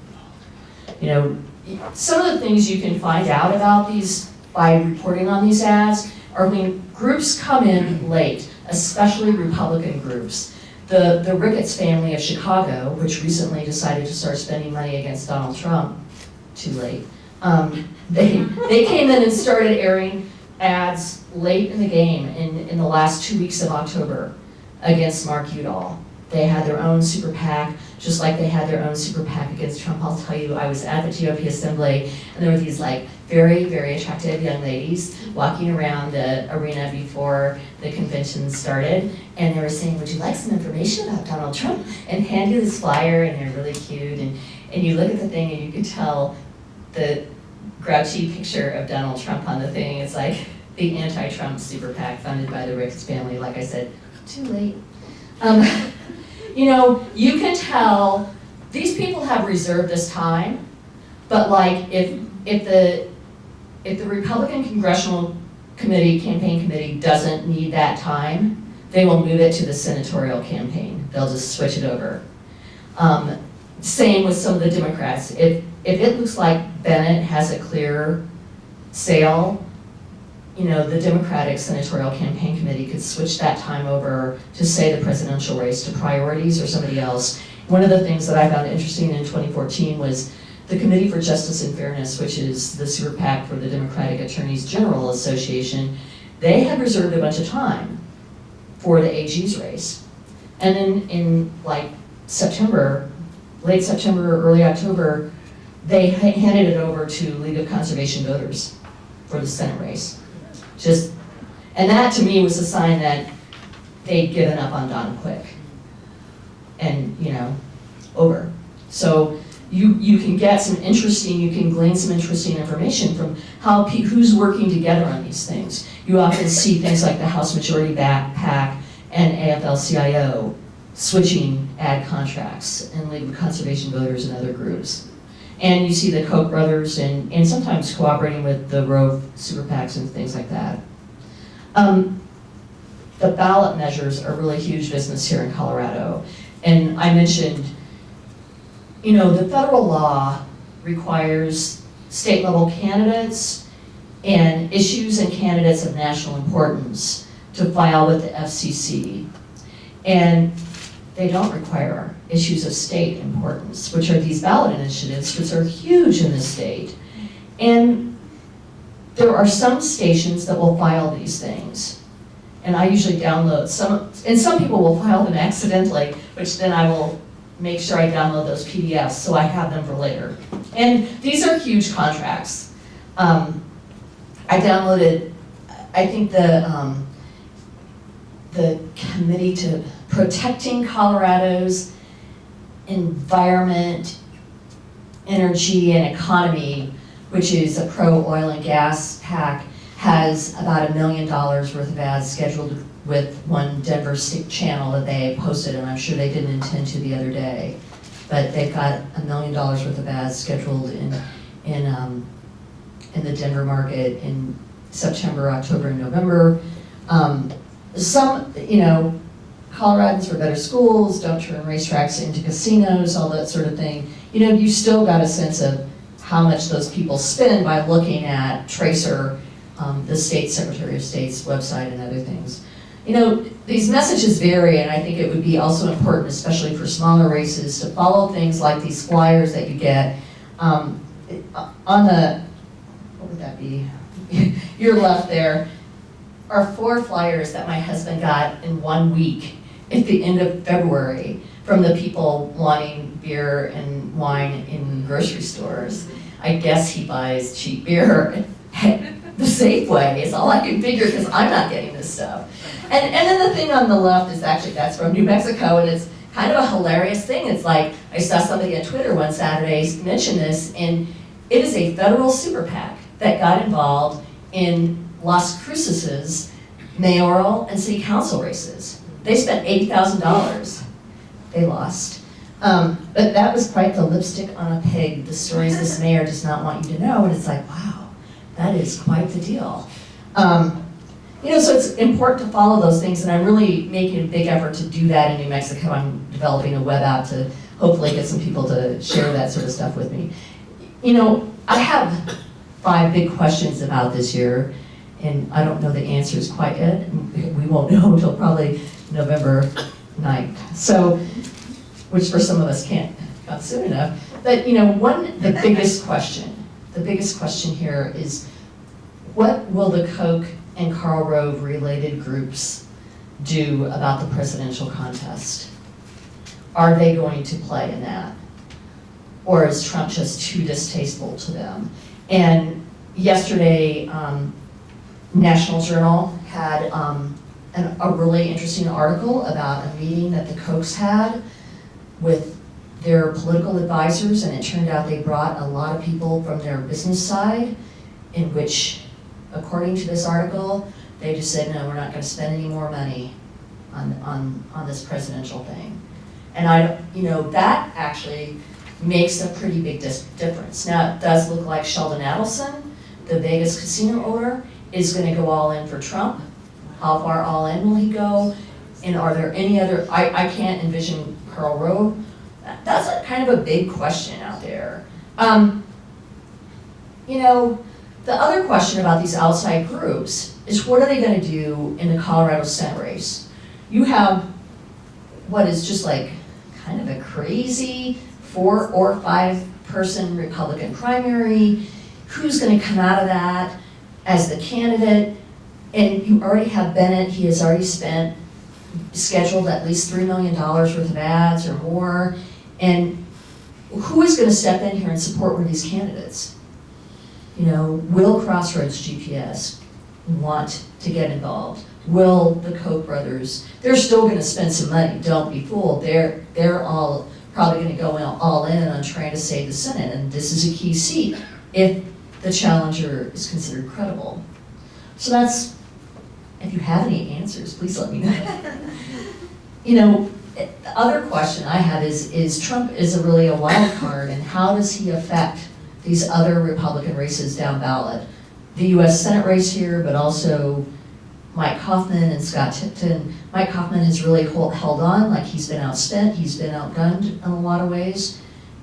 Some of the things you can find out about these by reporting on these ads are when groups come in late, especially Republican groups. The Ricketts family of Chicago, which recently decided to start spending money against Donald Trump, too late, they came in and started airing ads late in the game in the last 2 weeks of October against Mark Udall. They had their own super PAC, just like they had their own super PAC against Trump. I'll tell you, I was at the GOP assembly, and there were these very, very attractive young ladies walking around the arena before the convention started, and they were saying, would you like some information about Donald Trump? And hand you this flyer, and they're really cute, and you look at the thing, and you can tell the grouchy picture of Donald Trump on the thing. It's like the anti-Trump super PAC funded by the Ricketts family. Like I said, too late. You can tell these people have reserved this time, but like if the Republican Congressional Campaign Committee doesn't need that time, they will move it to the senatorial campaign. They'll just switch it over. Same with some of the Democrats. If it looks like Bennett has a clear sail, you know, the Democratic Senatorial Campaign Committee could switch that time over to, say, the presidential race to priorities or somebody else. One of the things that I found interesting in 2014 was the Committee for Justice and Fairness, which is the super PAC for the Democratic Attorneys General Association. They had reserved a bunch of time for the AG's race. And then in like September, late September, early October, they handed it over to League of Conservation Voters for the Senate race. And that to me was a sign that they'd given up on Don quick. And, you know, over. So you can get some interesting, you can glean some interesting information from how who's working together on these things. You often see things like the House Majority PAC and AFL-CIO switching ad contracts and League of Conservation Voters and other groups. And you see the Koch brothers and sometimes cooperating with the Rove super PACs and things like that. The ballot measures are really huge business here in Colorado. And I mentioned, you know, the federal law requires state level candidates and issues and candidates of national importance to file with the FCC. And they don't require issues of state importance, which are these ballot initiatives, which are huge in the state. And there are some stations that will file these things. And I usually download some, and some people will file them accidentally, which then I will make sure I download those PDFs so I have them for later. And these are huge contracts. I downloaded, I think the Committee to Protecting Colorado's Environment, Energy, and Economy, which is a pro-oil and gas PAC, has about $1 million worth of ads scheduled with one Denver Stick channel that they posted, and I'm sure they didn't intend to the other day. But they've got $1 million worth of ads scheduled in the Denver market in September, October, and November. Some, you know, Coloradans for better schools, don't turn racetracks into casinos, all that sort of thing. You know, you still got a sense of how much those people spend by looking at Tracer, the State Secretary of State's website and other things. You know, these messages vary, and I think it would be also important, especially for smaller races, to follow things like these flyers that you get on the, what would that be? Your left there are 4 flyers that my husband got in 1 week at the end of February from the people wanting beer and wine in grocery stores. I guess he buys cheap beer at the Safeway is all I can figure because I'm not getting this stuff. And then the thing on the left is actually, that's from New Mexico, and it's kind of a hilarious thing. It's like, I saw somebody on Twitter one Saturday mention this, and it is a federal super PAC that got involved in Las Cruces' mayoral and city council races. They spent $80,000. They lost. But that was quite the lipstick on a pig, the stories this mayor does not want you to know, and it's like, wow, that is quite the deal. You know, so it's important to follow those things, and I'm really making a big effort to do that in New Mexico. I'm developing a web app to hopefully get some people to share that sort of stuff with me. You know, I have 5 big questions about this year, and I don't know the answers quite yet. We won't know until probably November 9th. So, which for some of us can't come soon enough. But you know, the biggest question here is, what will the Koch and Karl Rove related groups do about the presidential contest? Are they going to play in that? Or is Trump just too distasteful to them? And yesterday, National Journal had a really interesting article about a meeting that the Kochs had with their political advisors, and it turned out they brought a lot of people from their business side, in which, according to this article, they just said, no, we're not going to spend any more money on this presidential thing. And that actually makes a pretty big difference. Now, it does look like Sheldon Adelson, the Vegas casino owner, is gonna go all in for Trump. How far all in will he go? And are there any other, I can't envision Karl Rove. That's a kind of a big question out there. The other question about these outside groups is what are they gonna do in the Colorado Senate race? You have what is just like kind of a crazy 4 or 5 person Republican primary. Who's gonna come out of that as the candidate? And you already have Bennett, he has already scheduled at least $3 million worth of ads or more. And who is gonna step in here and support one of these candidates? Will Crossroads GPS want to get involved? Will the Koch brothers, they're still gonna spend some money, don't be fooled. They're all probably gonna go all in on trying to save the Senate, and this is a key seat if the challenger is considered credible. So that's, if you have any answers, please let me know. The other question I have is Trump is really a wild card, and how does he affect these other Republican races down ballot? The US Senate race here, but also Mike Hoffman and Scott Tipton. Mike Hoffman has really held on, like he's been outspent, he's been outgunned in a lot of ways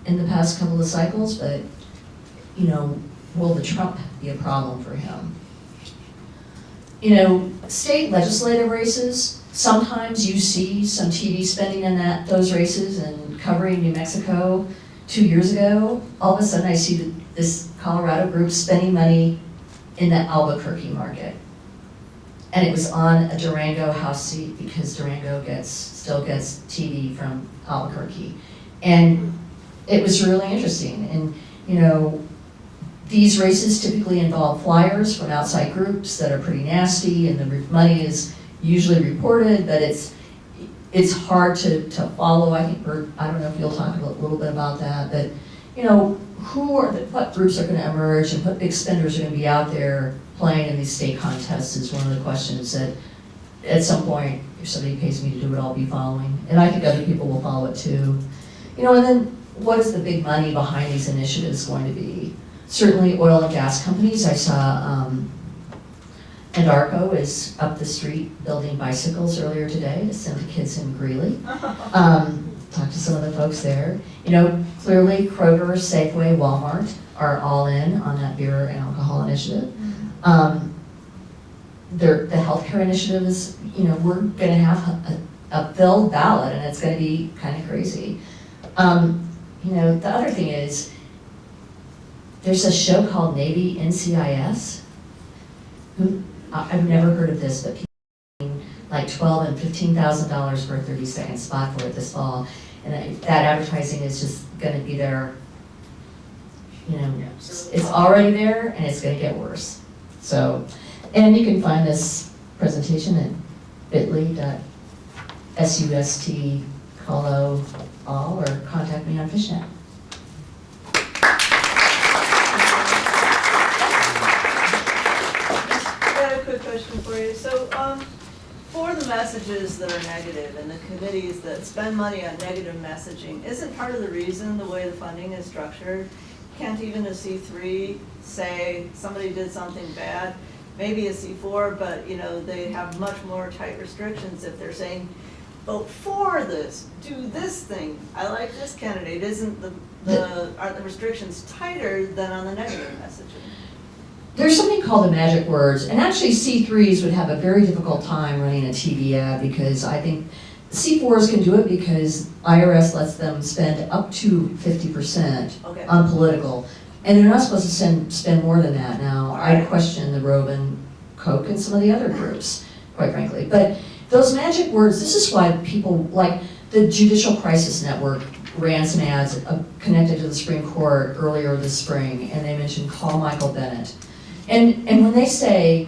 in the past couple of cycles, but will the Trump be a problem for him? State legislative races, sometimes you see some TV spending in those races, and covering New Mexico 2 years ago, all of a sudden I see this Colorado group spending money in the Albuquerque market. And it was on a Durango House seat because Durango still gets TV from Albuquerque. And it was really interesting. And these races typically involve flyers from outside groups that are pretty nasty, and the money is usually reported, but it's hard to follow. I think Burt, I don't know if you'll talk a little bit about that, but what groups are going to emerge and what big spenders are going to be out there playing in these state contests is one of the questions that at some point, if somebody pays me to do it, I'll be following. And I think other people will follow it too. And then what is the big money behind these initiatives going to be? Certainly oil and gas companies. I saw Andarco is up the street building bicycles earlier today to send to kids in Greeley. Talked to some of the folks there. Clearly Kroger, Safeway, Walmart are all in on that beer and alcohol initiative. The healthcare initiative is, we're gonna have a filled ballot, and it's gonna be kind of crazy. The other thing is, there's a show called Navy NCIS. I've never heard of this, but people are paying like $12,000 and $15,000 for a 30-second spot for it this fall. And that advertising is just gonna be there, it's already there and it's gonna get worse. So, and you can find this presentation at bit.ly/SUST-all or contact me on Fishnet. Quick question for you. So, for the messages that are negative and the committees that spend money on negative messaging, isn't part of the reason the way the funding is structured? Can't even a C3 say somebody did something bad? Maybe a C4, but they have much more tight restrictions if they're saying, vote for this, do this thing, I like this candidate. Isn't are the restrictions tighter than on the negative messaging? There's something called the magic words, and actually C3s would have a very difficult time running a TV ad because I think C4s can do it because IRS lets them spend up to 50% on political, and they're not supposed to spend more than that. Now, I question the Robin, Koch, and some of the other groups, quite frankly. But those magic words, this is why people like the Judicial Crisis Network ran some ads connected to the Supreme Court earlier this spring, and they mentioned call Michael Bennett. And when they say,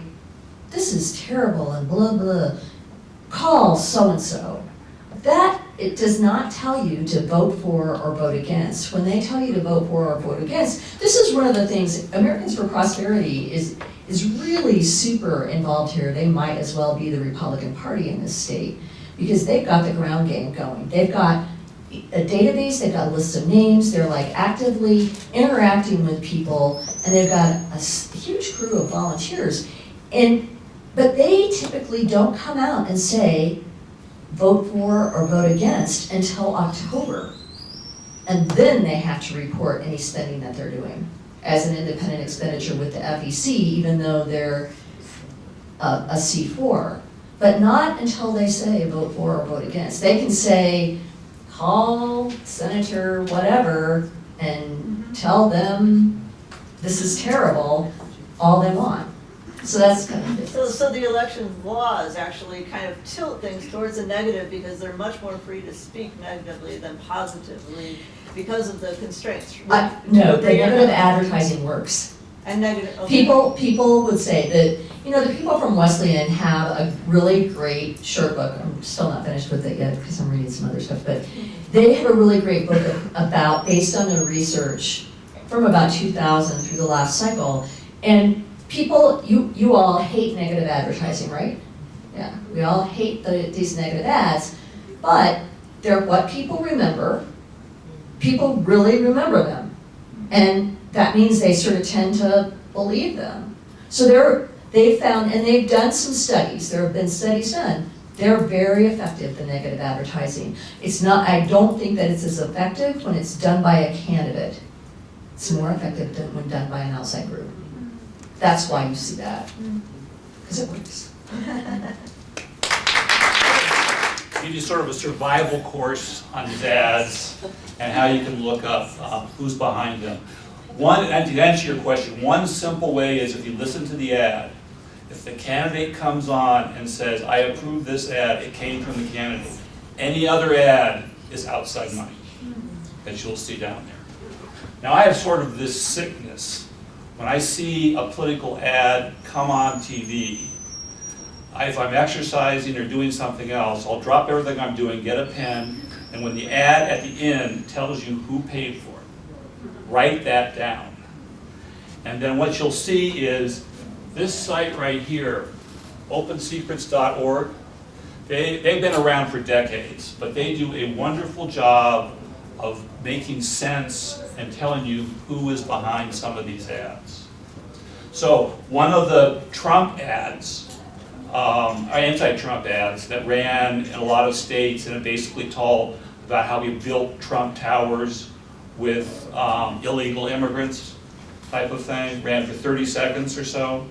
this is terrible and blah, blah, call so-and-so, that it does not tell you to vote for or vote against. When they tell you to vote for or vote against, this is one of the things, Americans for Prosperity is really super involved here. They might as well be the Republican Party in this state because they've got the ground game going. They've got a database, they've got a list of names, they're like actively interacting with people, and they've got a huge crew of volunteers. But they typically don't come out and say, vote for or vote against until October. And then they have to report any spending that they're doing as an independent expenditure with the FEC, even though they're a C4. But not until they say vote for or vote against. They can say, call Senator whatever and tell them this is terrible all they want. So that's kind of it. So the election laws actually kind of tilt things towards the negative because they're much more free to speak negatively than positively because of the constraints. No, the negative advertising works. And negative, okay. People would say that, the people from Wesleyan have a really great short book. I'm still not finished with it yet because I'm reading some other stuff, but they have a really great book based on their research from about 2000 through the last cycle. And people, you all hate negative advertising, right? Yeah, we all hate these negative ads, but they're what people remember. People really remember them. And that means they sort of tend to believe them. So they've found, and they've done some studies, there have been studies done, they're very effective, the negative advertising. It's not, I don't think that it's as effective when it's done by a candidate. It's more effective than when done by an outside group. That's why you see that, because it works. Give you sort of a survival course on these ads and how you can look up who's behind them. And to answer your question, one simple way is if you listen to the ad, if the candidate comes on and says, I approve this ad, it came from the candidate. Any other ad is outside money that you'll see down there. Now I have sort of this sickness. When I see a political ad come on TV, if I'm exercising or doing something else, I'll drop everything I'm doing, get a pen, and when the ad at the end tells you who paid for it, write that down. And then what you'll see is this site right here, opensecrets.org, they've been around for decades, but they do a wonderful job of making sense and telling you who is behind some of these ads. So one of the Trump ads, anti-Trump ads that ran in a lot of states, and it basically told about how we built Trump towers with illegal immigrants type of thing, ran for 30 seconds or so.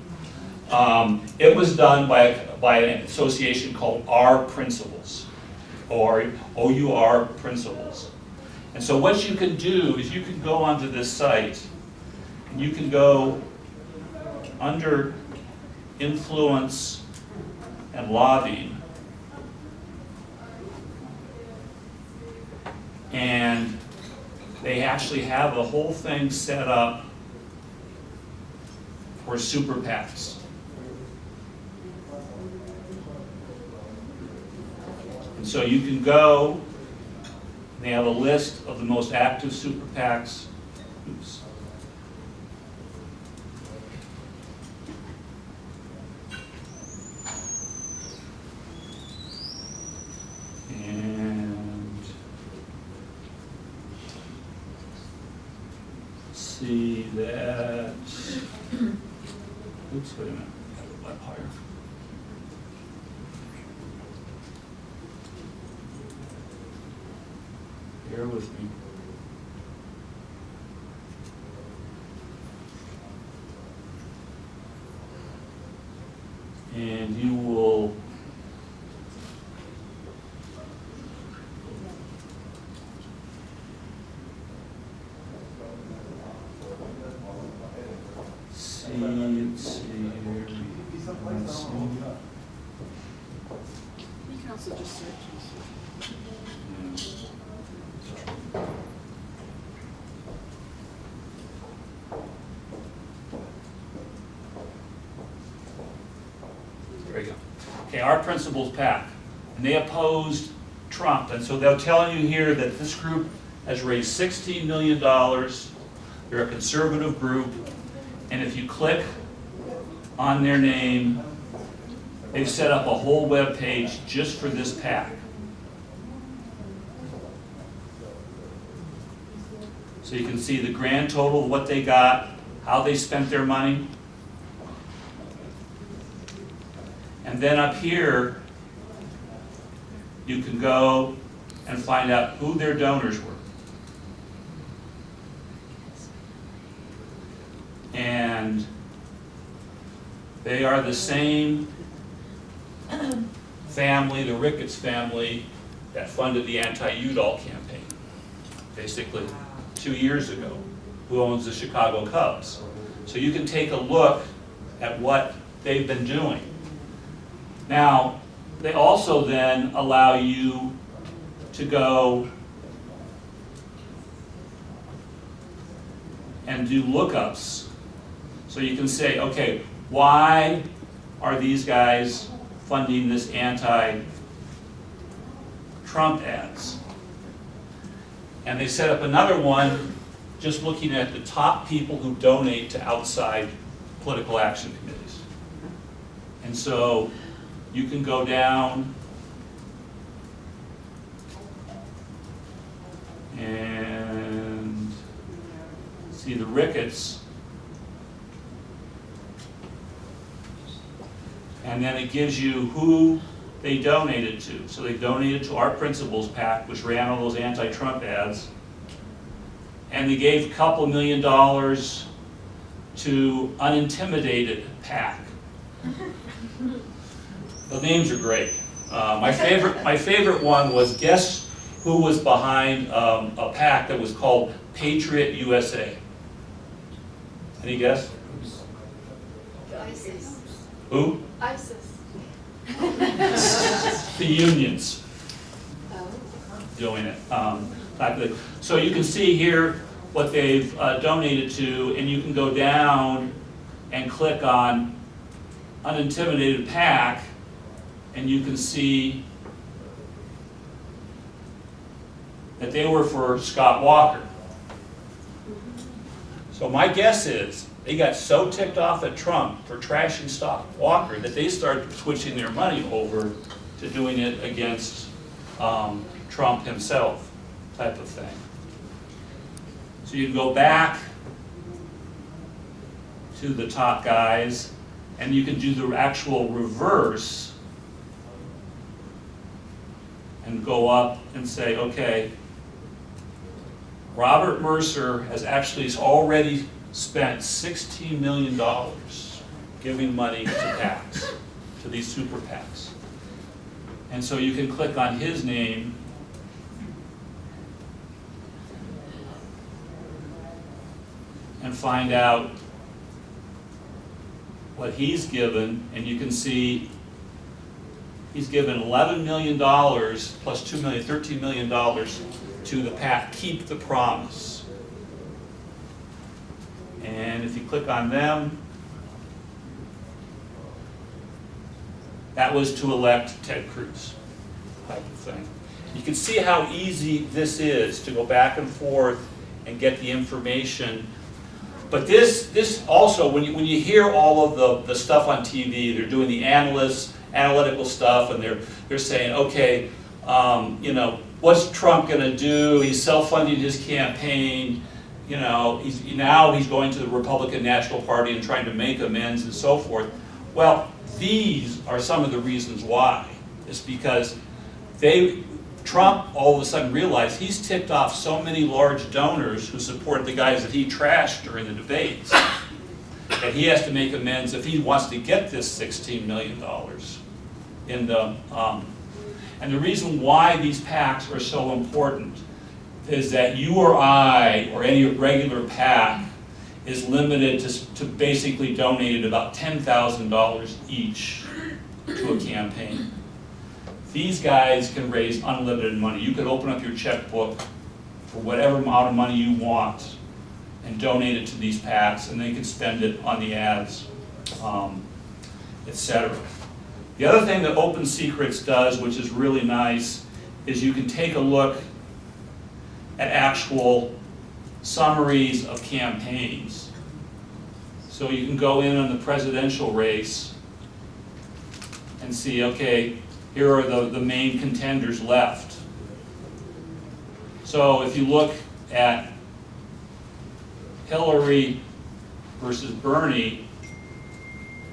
It was done by an association called Our Principles, or OUR Principles. And so what you can do is you can go onto this site, and you can go under influence and lobbying, and they actually have a whole thing set up for super PACs. And so you can go, they have a list of the most active super PACs. Oops. And see that, oops, wait a minute, I got it up higher. Bear with me. And you will see, let's see here. Let's see. You can also just search. There we go. Okay, Our Principles PAC, and they opposed Trump, and so they're telling you here that this group has raised $16 million. They're a conservative group, and if you click on their name, they've set up a whole web page just for this PAC. So you can see the grand total of what they got, how they spent their money. And then up here, you can go and find out who their donors were. And they are the same family, the Ricketts family, that funded the anti-Udall campaign, basically 2 years ago, who owns the Chicago Cubs. So you can take a look at what they've been doing. Now, they also then allow you to go and do lookups. So you can say, okay, why are these guys funding this anti-Trump ads? And they set up another one just looking at the top people who donate to outside political action committees. And so you can go down and see the Ricketts, and then it gives you who they donated to. So they donated to Our Principles PAC, which ran all those anti-Trump ads, and they gave a couple $1 million to Unintimidated PAC. The names are great. My favorite one was, guess who was behind a PAC that was called Patriot USA? Any guess? ISIS. Who? ISIS. The unions doing it. So you can see here what they've donated to, and you can go down and click on Unintimidated PAC, and you can see that they were for Scott Walker. So my guess is they got so ticked off at Trump for trashing Scott Walker that they started switching their money over to doing it against Trump himself, type of thing. So you can go back to the top guys, and you can do the actual reverse and go up and say, okay, Robert Mercer has actually already spent $16 million giving money to PACs, to these super PACs. And so you can click on his name and find out what he's given, and you can see he's given $11 million plus $2 million, $13 million to the PAC Keep the Promise. And if you click on them, that was to elect Ted Cruz, type of thing. You can see how easy this is to go back and forth and get the information. But this also, when you hear all of the stuff on TV, they're doing the analytical stuff, and they're saying, okay, you know, what's Trump going to do? He's self-funding his campaign. You know, he's going to the Republican National Party and trying to make amends and so forth. Well, these are some of the reasons why. It's because Trump all of a sudden realized he's ticked off so many large donors who support the guys that he trashed during the debates that he has to make amends if he wants to get this $16 million in the. And the reason why these PACs are so important is that you or I or any regular PAC is limited to basically donating about $10,000 each to a campaign. These guys can raise unlimited money. You could open up your checkbook for whatever amount of money you want and donate it to these PACs, and they can spend it on the ads, etc. The other thing that Open Secrets does, which is really nice, is you can take a look at actual summaries of campaigns. So you can go in on the presidential race and see, okay, here are the main contenders left. So if you look at Hillary versus Bernie,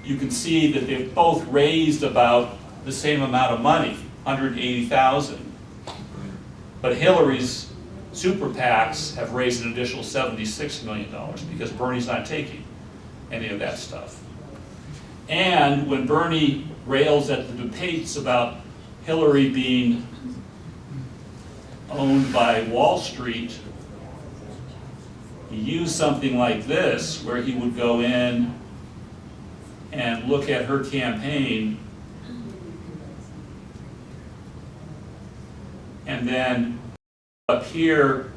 you can see that they've both raised about the same amount of money, $180,000. But Hillary's super PACs have raised an additional $76 million because Bernie's not taking any of that stuff. And when Bernie rails at the debates about Hillary being owned by Wall Street, he used something like this, where he would go in and look at her campaign and then up here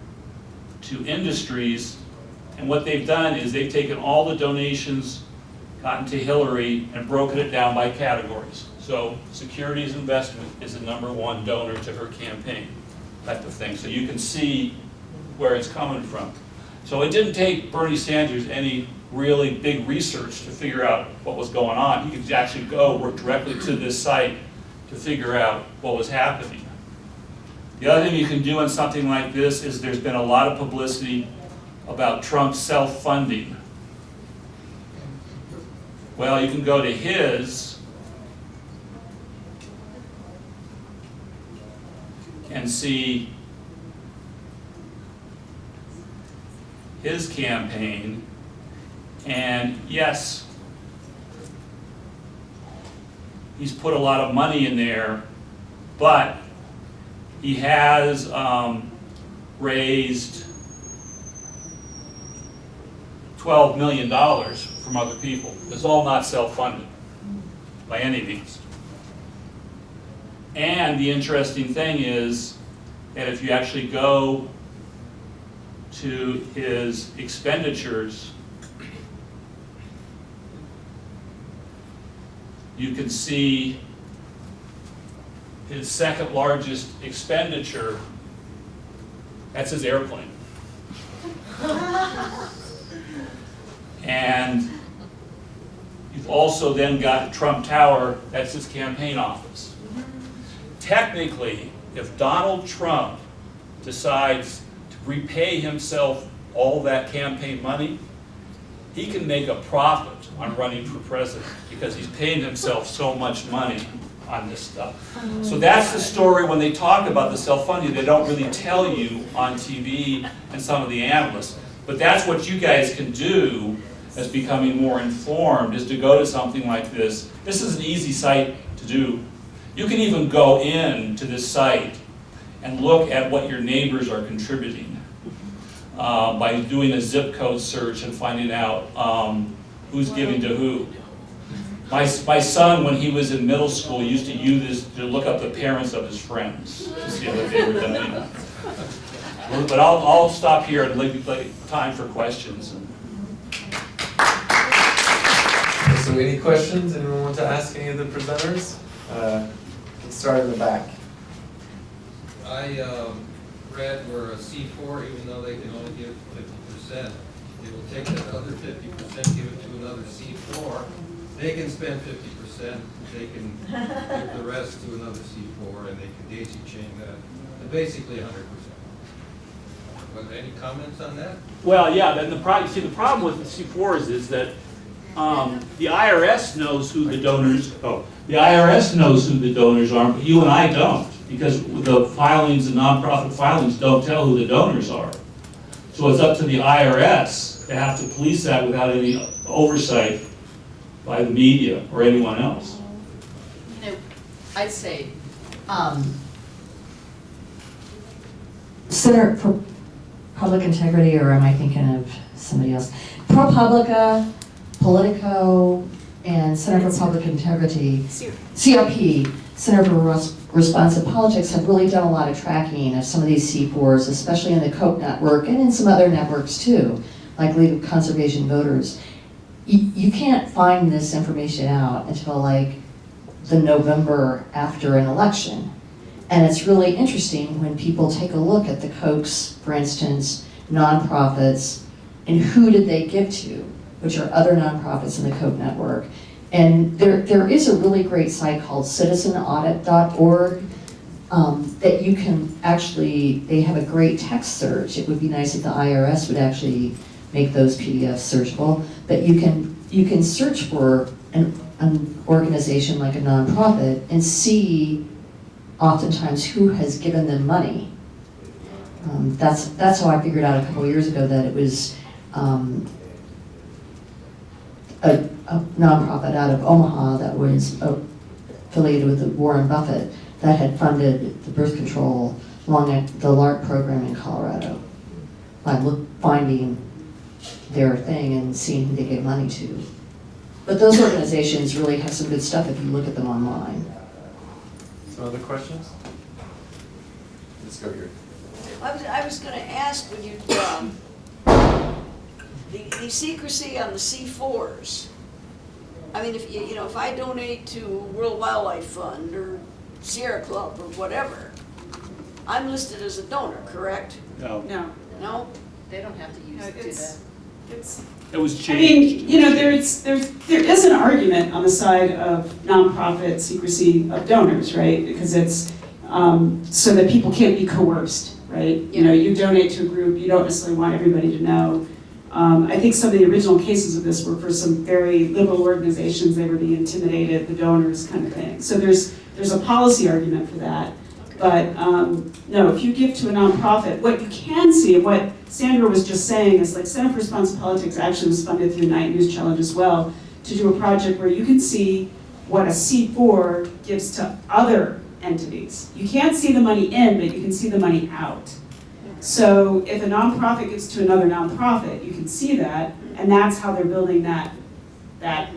to industries, and what they've done is they've taken all the donations gotten to Hillary and broken it down by categories. So securities investment is the #1 donor to her campaign, type of thing. So you can see where it's coming from. So it didn't take Bernie Sanders any really big research to figure out what was going on. He could actually go work directly to this site to figure out what was happening. The other thing you can do on something like this is there's been a lot of publicity about Trump's self-funding. Well, you can go to his and see his campaign, and yes, he's put a lot of money in there, but he has raised $12 million from other people. It's all not self-funded by any means. And the interesting thing is that if you actually go to his expenditures, you can see his second largest expenditure, that's his airplane. And you've also then got Trump Tower, that's his campaign office. Technically, if Donald Trump decides to repay himself all that campaign money, he can make a profit on running for president because he's paying himself so much money on this stuff. So that's the story when they talk about the self-funding. They don't really tell you on TV and some of the analysts. But that's what you guys can do as becoming more informed, is to go to something like this. This is an easy site to do. You can even go in to this site and look at what your neighbors are contributing by doing a zip code search and finding out who's giving to who. My son, when he was in middle school, used to use this to look up the parents of his friends to see what they were doing. But I'll stop here and leave time for questions. So any questions? Anyone want to ask any of the presenters? Let's start in the back. I read where a C4, even though they can only give 50%, they will take that other 50%, give it to another C4. They can spend 50%, they can give the rest to another C4, and they can daisy chain that. And basically 100%. But any comments on that? Well, yeah, then the problem with the C4s is that the IRS knows who the donors. The IRS knows who the donors are, but you and I don't, because the filings, the nonprofit filings, don't tell who the donors are. So it's up to the IRS to have to police that without any oversight by the media or anyone else. You know, I'd say Center for Public Integrity, or am I thinking of somebody else? ProPublica, Politico, and Center for Public Integrity, CRP, Center for Responsive Politics, have really done a lot of tracking of some of these C4s, especially in the Koch network and in some other networks too, like League of Conservation Voters. You can't find this information out until like the November after an election. And it's really interesting when people take a look at the Kochs, for instance, nonprofits, and who did they give to, which are other nonprofits in the Koch network. And there is a really great site called citizenoaudit.org that you can actually, they have a great text search. It would be nice if the IRS would actually make those PDFs searchable, but you can search for an organization like a nonprofit and see oftentimes who has given them money. That's how I figured out a couple of years ago that it was a nonprofit out of Omaha that was affiliated with Warren Buffett that had funded the birth control along the LARC program in Colorado by finding their thing and seeing who they gave money to. But those organizations really have some good stuff if you look at them online. Some other questions? Let's go here. I was going to ask when you, the secrecy on the C4s. I mean, if I donate to World Wildlife Fund or Sierra Club or whatever, I'm listed as a donor, correct? No. No. No? They don't have to use No, it, do it's- they? It's, It was I changed. mean, there is an argument on the side of nonprofit secrecy of donors, right? Because it's so that people can't be coerced, right? You donate to a group, you don't necessarily want everybody to know. I think some of the original cases of this were for some very liberal organizations. They were being intimidated, the donors kind of thing. So there's a policy argument for that. But no, if you give to a nonprofit, what you can see, and what Sandra was just saying, is like Center for Responsive Politics actually was funded through the Night News Challenge as well, to do a project where you can see what a C4 gives to other entities. You can't see the money in, but you can see the money out. So if a nonprofit gives to another nonprofit, you can see that, and that's how they're building that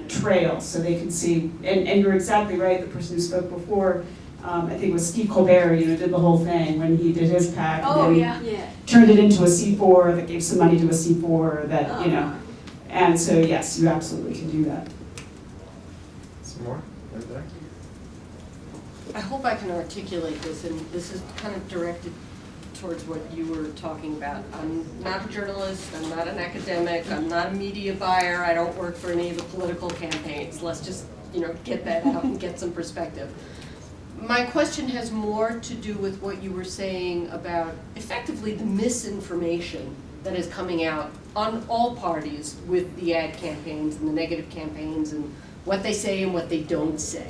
trail, so they can see, and you're exactly right, the person who spoke before, I think it was Steve Colbert, did the whole thing when he did his PAC. Oh, and yeah. turned it into a C4 that gave some money to a C4 that, and so yes, you absolutely can do that. Some more? Right there. I hope I can articulate this, and this is kind of directed towards what you were talking about. I'm not a journalist, I'm not an academic, I'm not a media buyer, I don't work for any of the political campaigns. Let's just, get that out and get some perspective. My question has more to do with what you were saying about effectively the misinformation that is coming out on all parties with the ad campaigns and the negative campaigns and what they say and what they don't say.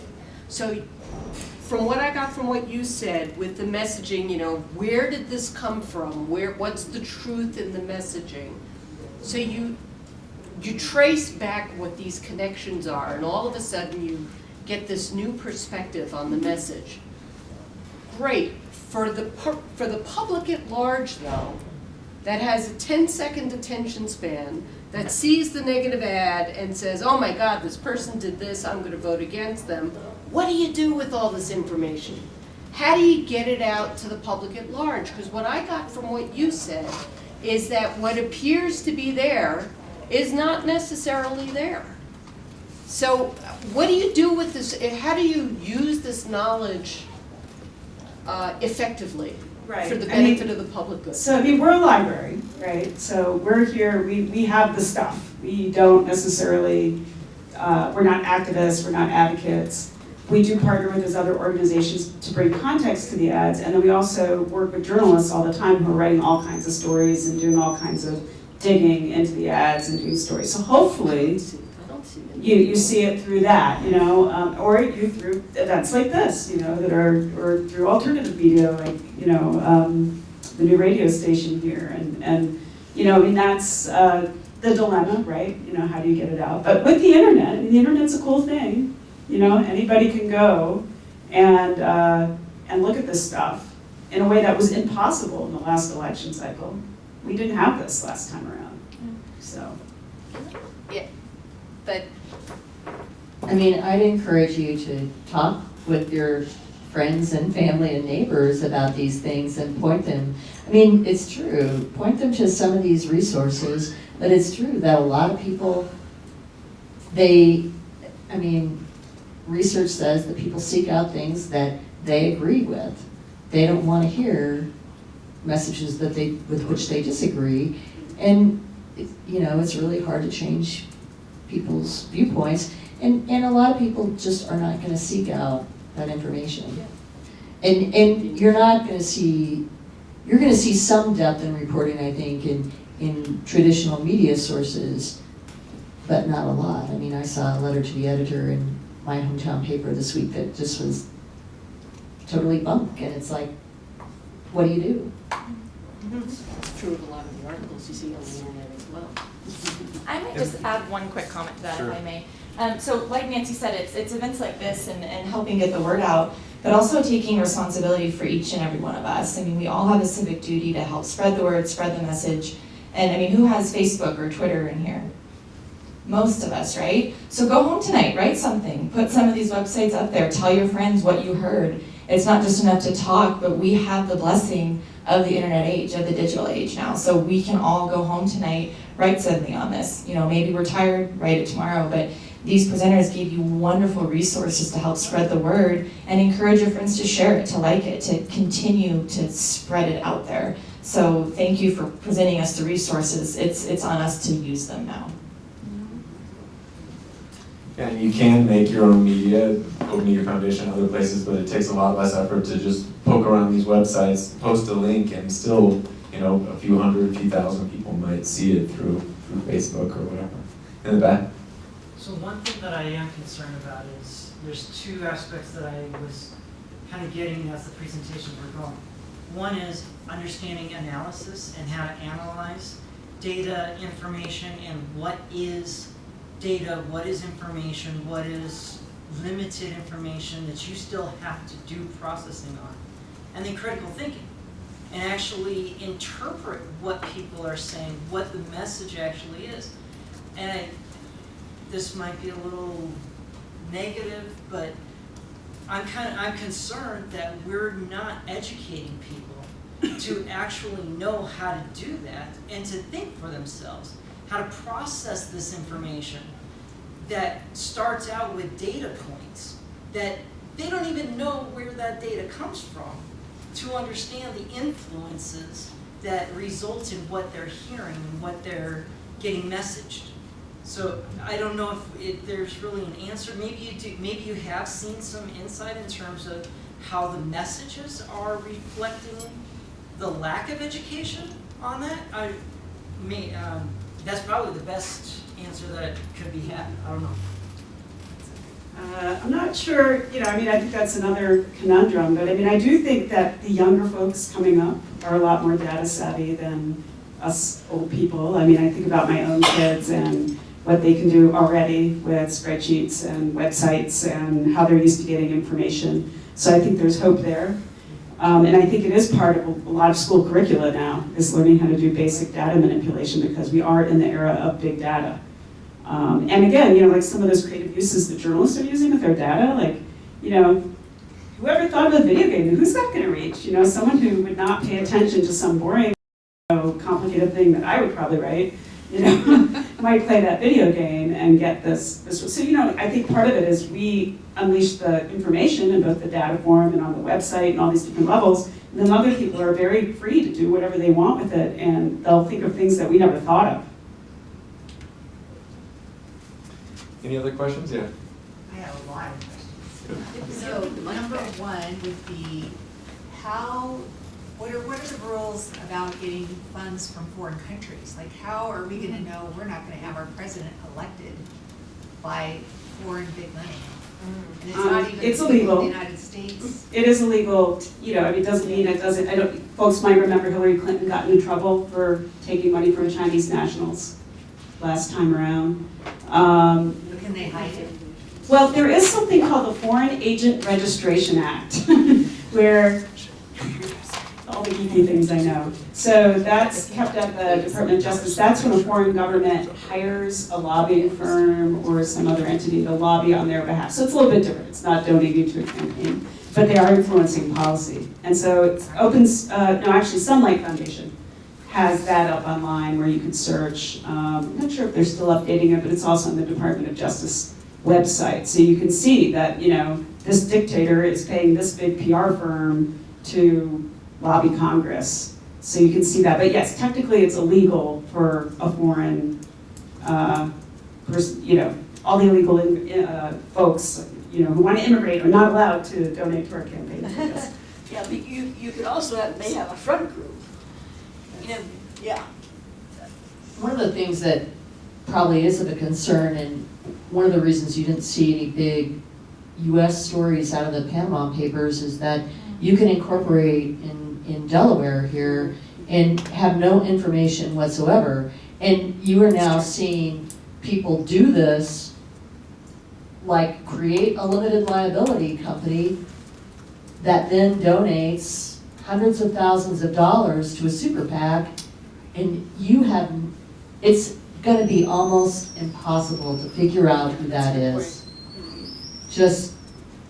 So from what I got from what you said with the messaging, where did this come from? What's the truth in the messaging? So you trace back what these connections are, and all of a sudden you get this new perspective on the message. Great. For the public at large, though, that has a 10-second attention span, that sees the negative ad and says, oh my God, this person did this, I'm going to vote against them. What do you do with all this information? How do you get it out to the public at large? Because what I got from what you said is that what appears to be there is not necessarily there. So what do you do with this? How do you use this knowledge effectively for the benefit of the public good? So we're a library, right? So we're here, we have the stuff. We don't necessarily, we're not activists, we're not advocates. We do partner with those other organizations to bring context to the ads, and then we also work with journalists all the time who are writing all kinds of stories and doing all kinds of digging into the ads and doing stories. So hopefully, you see it through that, or you through events like this, that are, or through alternative media, like, the new radio station here, and that's the dilemma, right? How do you get it out? But with the internet, the internet's a cool thing. Anybody can go and look at this stuff in a way that was impossible in the last election cycle. We didn't have this last time around, so. Yeah, but I'd encourage you to talk with your friends and family and neighbors about these things and point them. It's true, point them to some of these resources, but it's true that a lot of people, research says that people seek out things that they agree with. They don't want to hear messages with which they disagree, and it's really hard to change people's viewpoints, and a lot of people just are not going to seek out that information. And you're not going to see, you're going to see some depth in reporting, I think, in traditional media sources, but not a lot. I mean, I saw a letter to the editor in my hometown paper this week that just was totally bunk, and it's like, what do you do? It's true of a lot of the articles you see on the internet as well. I might just add one quick comment to that, Sure. if I may. So like Nancy said, it's events like this and helping get the word out, but also taking responsibility for each and every one of us. I mean, we all have a civic duty to help spread the word, spread the message. And I mean, who has Facebook or Twitter in here? Most of us, right? So go home tonight, write something, put some of these websites up there, tell your friends what you heard. It's not just enough to talk, but we have the blessing of the internet age, of the digital age now. So we can all go home tonight, write something on this. You know, maybe we're tired, write it tomorrow, but these presenters gave you wonderful resources to help spread the word and encourage your friends to share it, to like it, to continue to spread it out there. So thank you for presenting us the resources. It's on us to use them now. And you can make your own media, Open Media Foundation, other places, but it takes a lot less effort to just poke around these websites, post a link, and still, you know, a few hundred, a few thousand people might see it through Facebook or whatever. In the back? So one thing that I am concerned about is there's two aspects that I was kind of getting as the presentations were going. One is understanding analysis and how to analyze data, information, and what is data, what is information, what is limited information that you still have to do processing on. And then critical thinking, and actually interpret what people are saying, what the message actually is. And this might be a little negative, but I'm concerned that we're not educating people to actually know how to do that and to think for themselves, how to process this information that starts out with data points that they don't even know where that data comes from, to understand the influences that result in what they're hearing and what they're getting messaged. So I don't know if there's really an answer. Maybe you do. Maybe you have seen some insight in terms of how the messages are reflecting the lack of education on that. That's probably the best answer that could be had. I don't know. I'm not sure, you know, I mean, I think that's another conundrum, but I mean, I do think that the younger folks coming up are a lot more data savvy than us old people. I mean, I think about my own kids and what they can do already with spreadsheets and websites and how they're used to getting information. So I think there's hope there. And I think it is part of a lot of school curricula now, is learning how to do basic data manipulation, because we are in the era of big data. And again, you know, like some of those creative uses that journalists are using with their data, like, you know, whoever thought of a video game, who's that going to reach? You know, someone who would not pay attention to some boring, you know, complicated thing that I would probably write, you know, might play that video game and get this. So, you know, I think part of it is we unleash the information in both the data form and on the website and all these different levels, and then other people are very free to do whatever they want with it, and they'll think of things that we never thought of. Any other questions? Yeah. I have a lot of questions. So number one would be what are the rules about getting funds from foreign countries? Like, how are we going to know we're not going to have our president elected by foreign big money? And it's not even it's illegal. In the United States. It is illegal, you know, I mean, it doesn't mean it doesn't, folks might remember Hillary Clinton got in trouble for taking money from Chinese nationals last time around. Can they hide it? Well, there is something called the Foreign Agent Registration Act, where all the geeky things I know. So that's kept at the Department of Justice. That's when a foreign government hires a lobbying firm or some other entity to lobby on their behalf. So it's a little bit different. It's not donating to a campaign, but they are influencing policy. And so it's actually Sunlight Foundation has that up online where you can search. I'm not sure if they're still updating it, but it's also on the Department of Justice website. So you can see that, you know, this dictator is paying this big PR firm to lobby Congress. So you can see that. But yes, technically it's illegal for a foreign person, you know, all the illegal folks, you know, who want to immigrate are not allowed to donate to our campaigns. Yeah, but you could also may have a front group. You know, yeah. one of the things that probably is of a concern, and one of the reasons you didn't see any big US stories out of the Panama Papers, is that you can incorporate in Delaware here and have no information whatsoever. And you are now seeing people do this, like create a limited liability company that then donates hundreds of thousands of dollars to a super PAC, and you have, it's gonna be almost impossible to figure out who that is. Just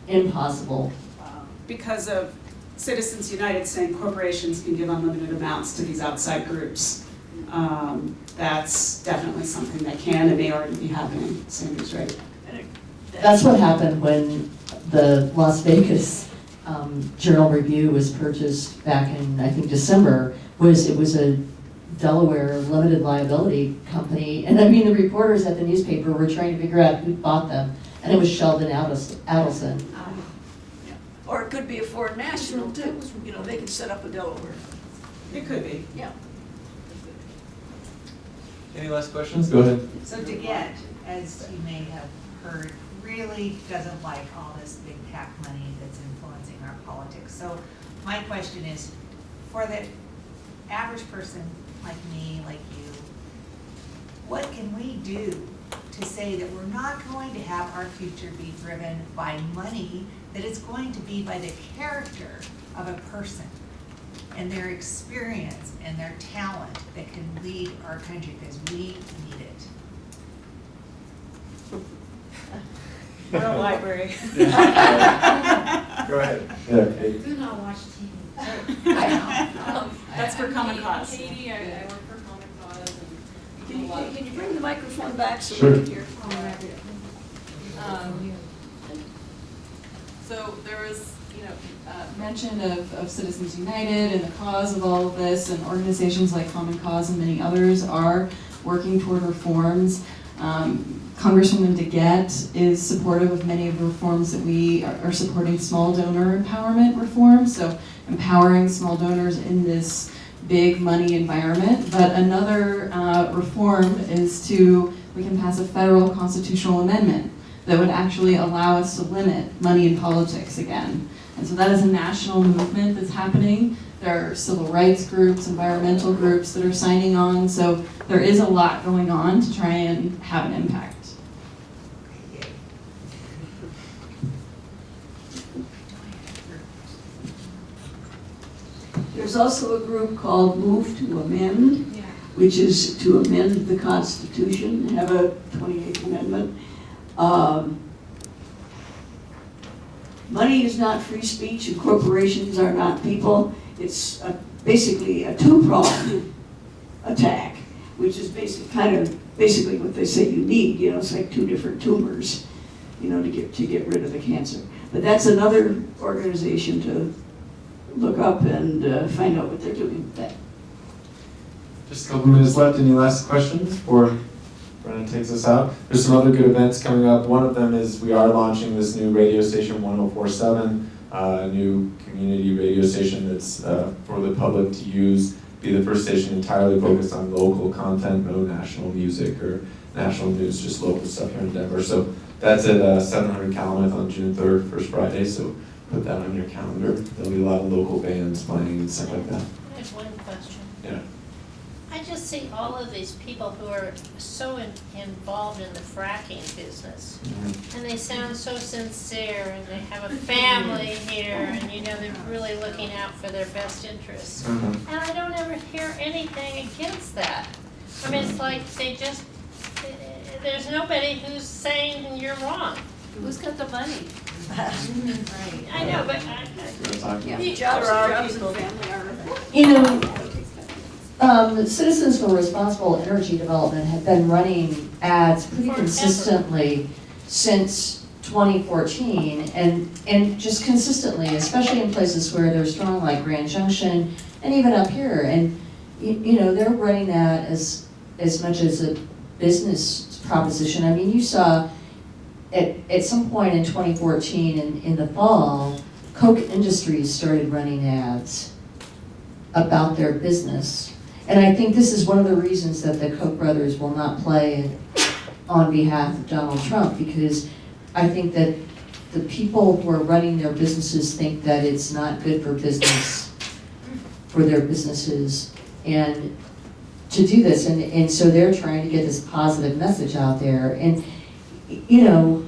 impossible. Because of Citizens United saying corporations can give unlimited amounts to these outside groups. That's definitely something that can and may already be happening. Sandra's right. That's what happened when the Las Vegas Journal Review was purchased back in, I think, December. It was a Delaware limited liability company, and I mean the reporters at the newspaper were trying to figure out who bought them, and it was Sheldon Adelson. Or it could be a foreign national too, you know, they could set up a Delaware. It could be. Yeah. Any last questions? Go ahead. So DeGette, as you may have heard, really doesn't like all this big PAC money that's influencing our politics. So my question is, for the average person like me, like you, what can we do to say that we're not going to have our future be driven by money, that it's going to be by the character of a person and their experience and their talent that can lead our country, because we need it. We're a library. Go ahead. Yeah, Kate. Do not watch TV. That's for Common Cause. Katie, I work for Common Cause. Can you bring the microphone back so Sure. we can hear? So there was, mention of Citizens United and the cause of all of this, and organizations like Common Cause and many others are working toward reforms. Congresswoman DeGette is supportive of many of the reforms that we are supporting, small donor empowerment reforms, so empowering small donors in this big money environment. But another reform is we can pass a federal constitutional amendment that would actually allow us to limit money in politics again. And so that is a national movement that's happening. There are civil rights groups, environmental groups that are signing on. So there is a lot going on to try and have an impact. There's also a group called Move to Amend, which is to amend the Constitution, have a 28th Amendment. Money is not free speech, and corporations are not people. It's basically a two-pronged attack, which is basically what they say you need. It's like two different tumors, to get rid of the cancer. But that's another organization to look up and find out what they're doing with that. Just a couple minutes left. Any last questions before Brennan takes us out? There's some other good events coming up. One of them is we are launching this new radio station, 104.7, a new community radio station that's for the public to use. Be the first station entirely focused on local content, no national music or national news, just local stuff here in Denver. So that's at 700 Calumet on June 3rd, first Friday. So put that on your calendar. There'll be a lot of local bands playing and stuff like that. I have one question. Yeah. I just see all of these people who are so involved in the fracking business. Mm-hmm. And they sound so sincere, and they have a family here, and they're really looking out for their best interests. Mm-hmm. And I don't ever hear anything against that. I mean, it's like there's nobody who's saying you're wrong. Who's got the money? Right. I know, but Jobs and family are Citizens for Responsible Energy Development have been running ads pretty consistently since 2014, and just consistently, especially in places where they're strong, like Grand Junction, and even up here. And they're running that as much as a business proposition. I mean, you saw at some point in 2014, in the fall, Koch Industries started running ads about their business. And I think this is one of the reasons that the Koch brothers will not play on behalf of Donald Trump, because I think that the people who are running their businesses think that it's not good for business, for their businesses, and to do this, and so they're trying to get this positive message out there. And, you know,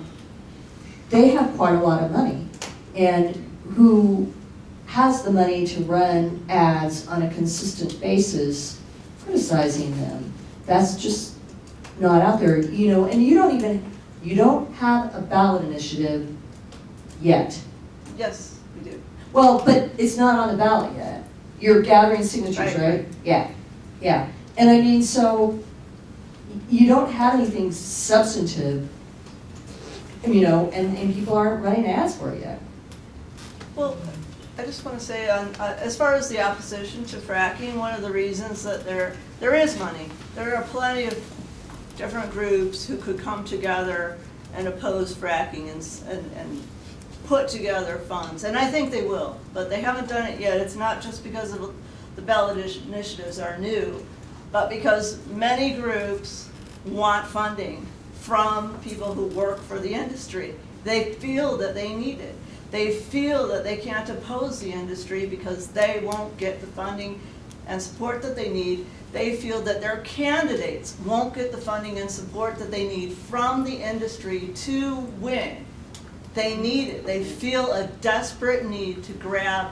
they have quite a lot of money, and who has the money to run ads on a consistent basis criticizing them? That's just not out there, you know, and you don't have a ballot initiative yet. Yes, we do. Well, but it's not on the ballot yet. You're gathering signatures, right? Yeah, yeah. And I mean, so you don't have anything substantive, you know, and people aren't running ads for it yet. Well, I just want to say, as far as the opposition to fracking, one of the reasons that there is money. There are plenty of different groups who could come together and oppose fracking and put together funds. And I think they will, but they haven't done it yet. It's not just because of the ballot initiatives are new, but because many groups want funding from people who work for the industry. They feel that they need it. They feel that they can't oppose the industry because they won't get the funding and support that they need. They feel that their candidates won't get the funding and support that they need from the industry to win. They need it. They feel a desperate need to grab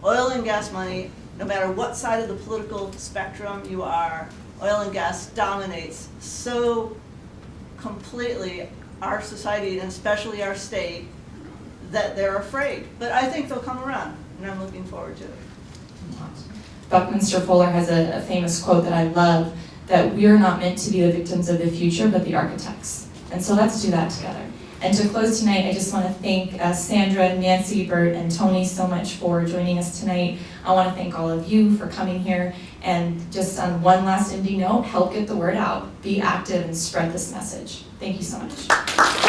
oil and gas money, no matter what side of the political spectrum you are. Oil and gas dominates so completely our society, and especially our state, that they're afraid. But I think they'll come around, and I'm looking forward to it. Buckminster Fuller has a famous quote that I love, that we are not meant to be the victims of the future, but the architects. And so let's do that together. And to close tonight, I just want to thank Sandra, Nancy, Burt, and Tony so much for joining us tonight. I want to thank all of you for coming here. And just on one last ending note, help get the word out. Be active and spread this message. Thank you so much.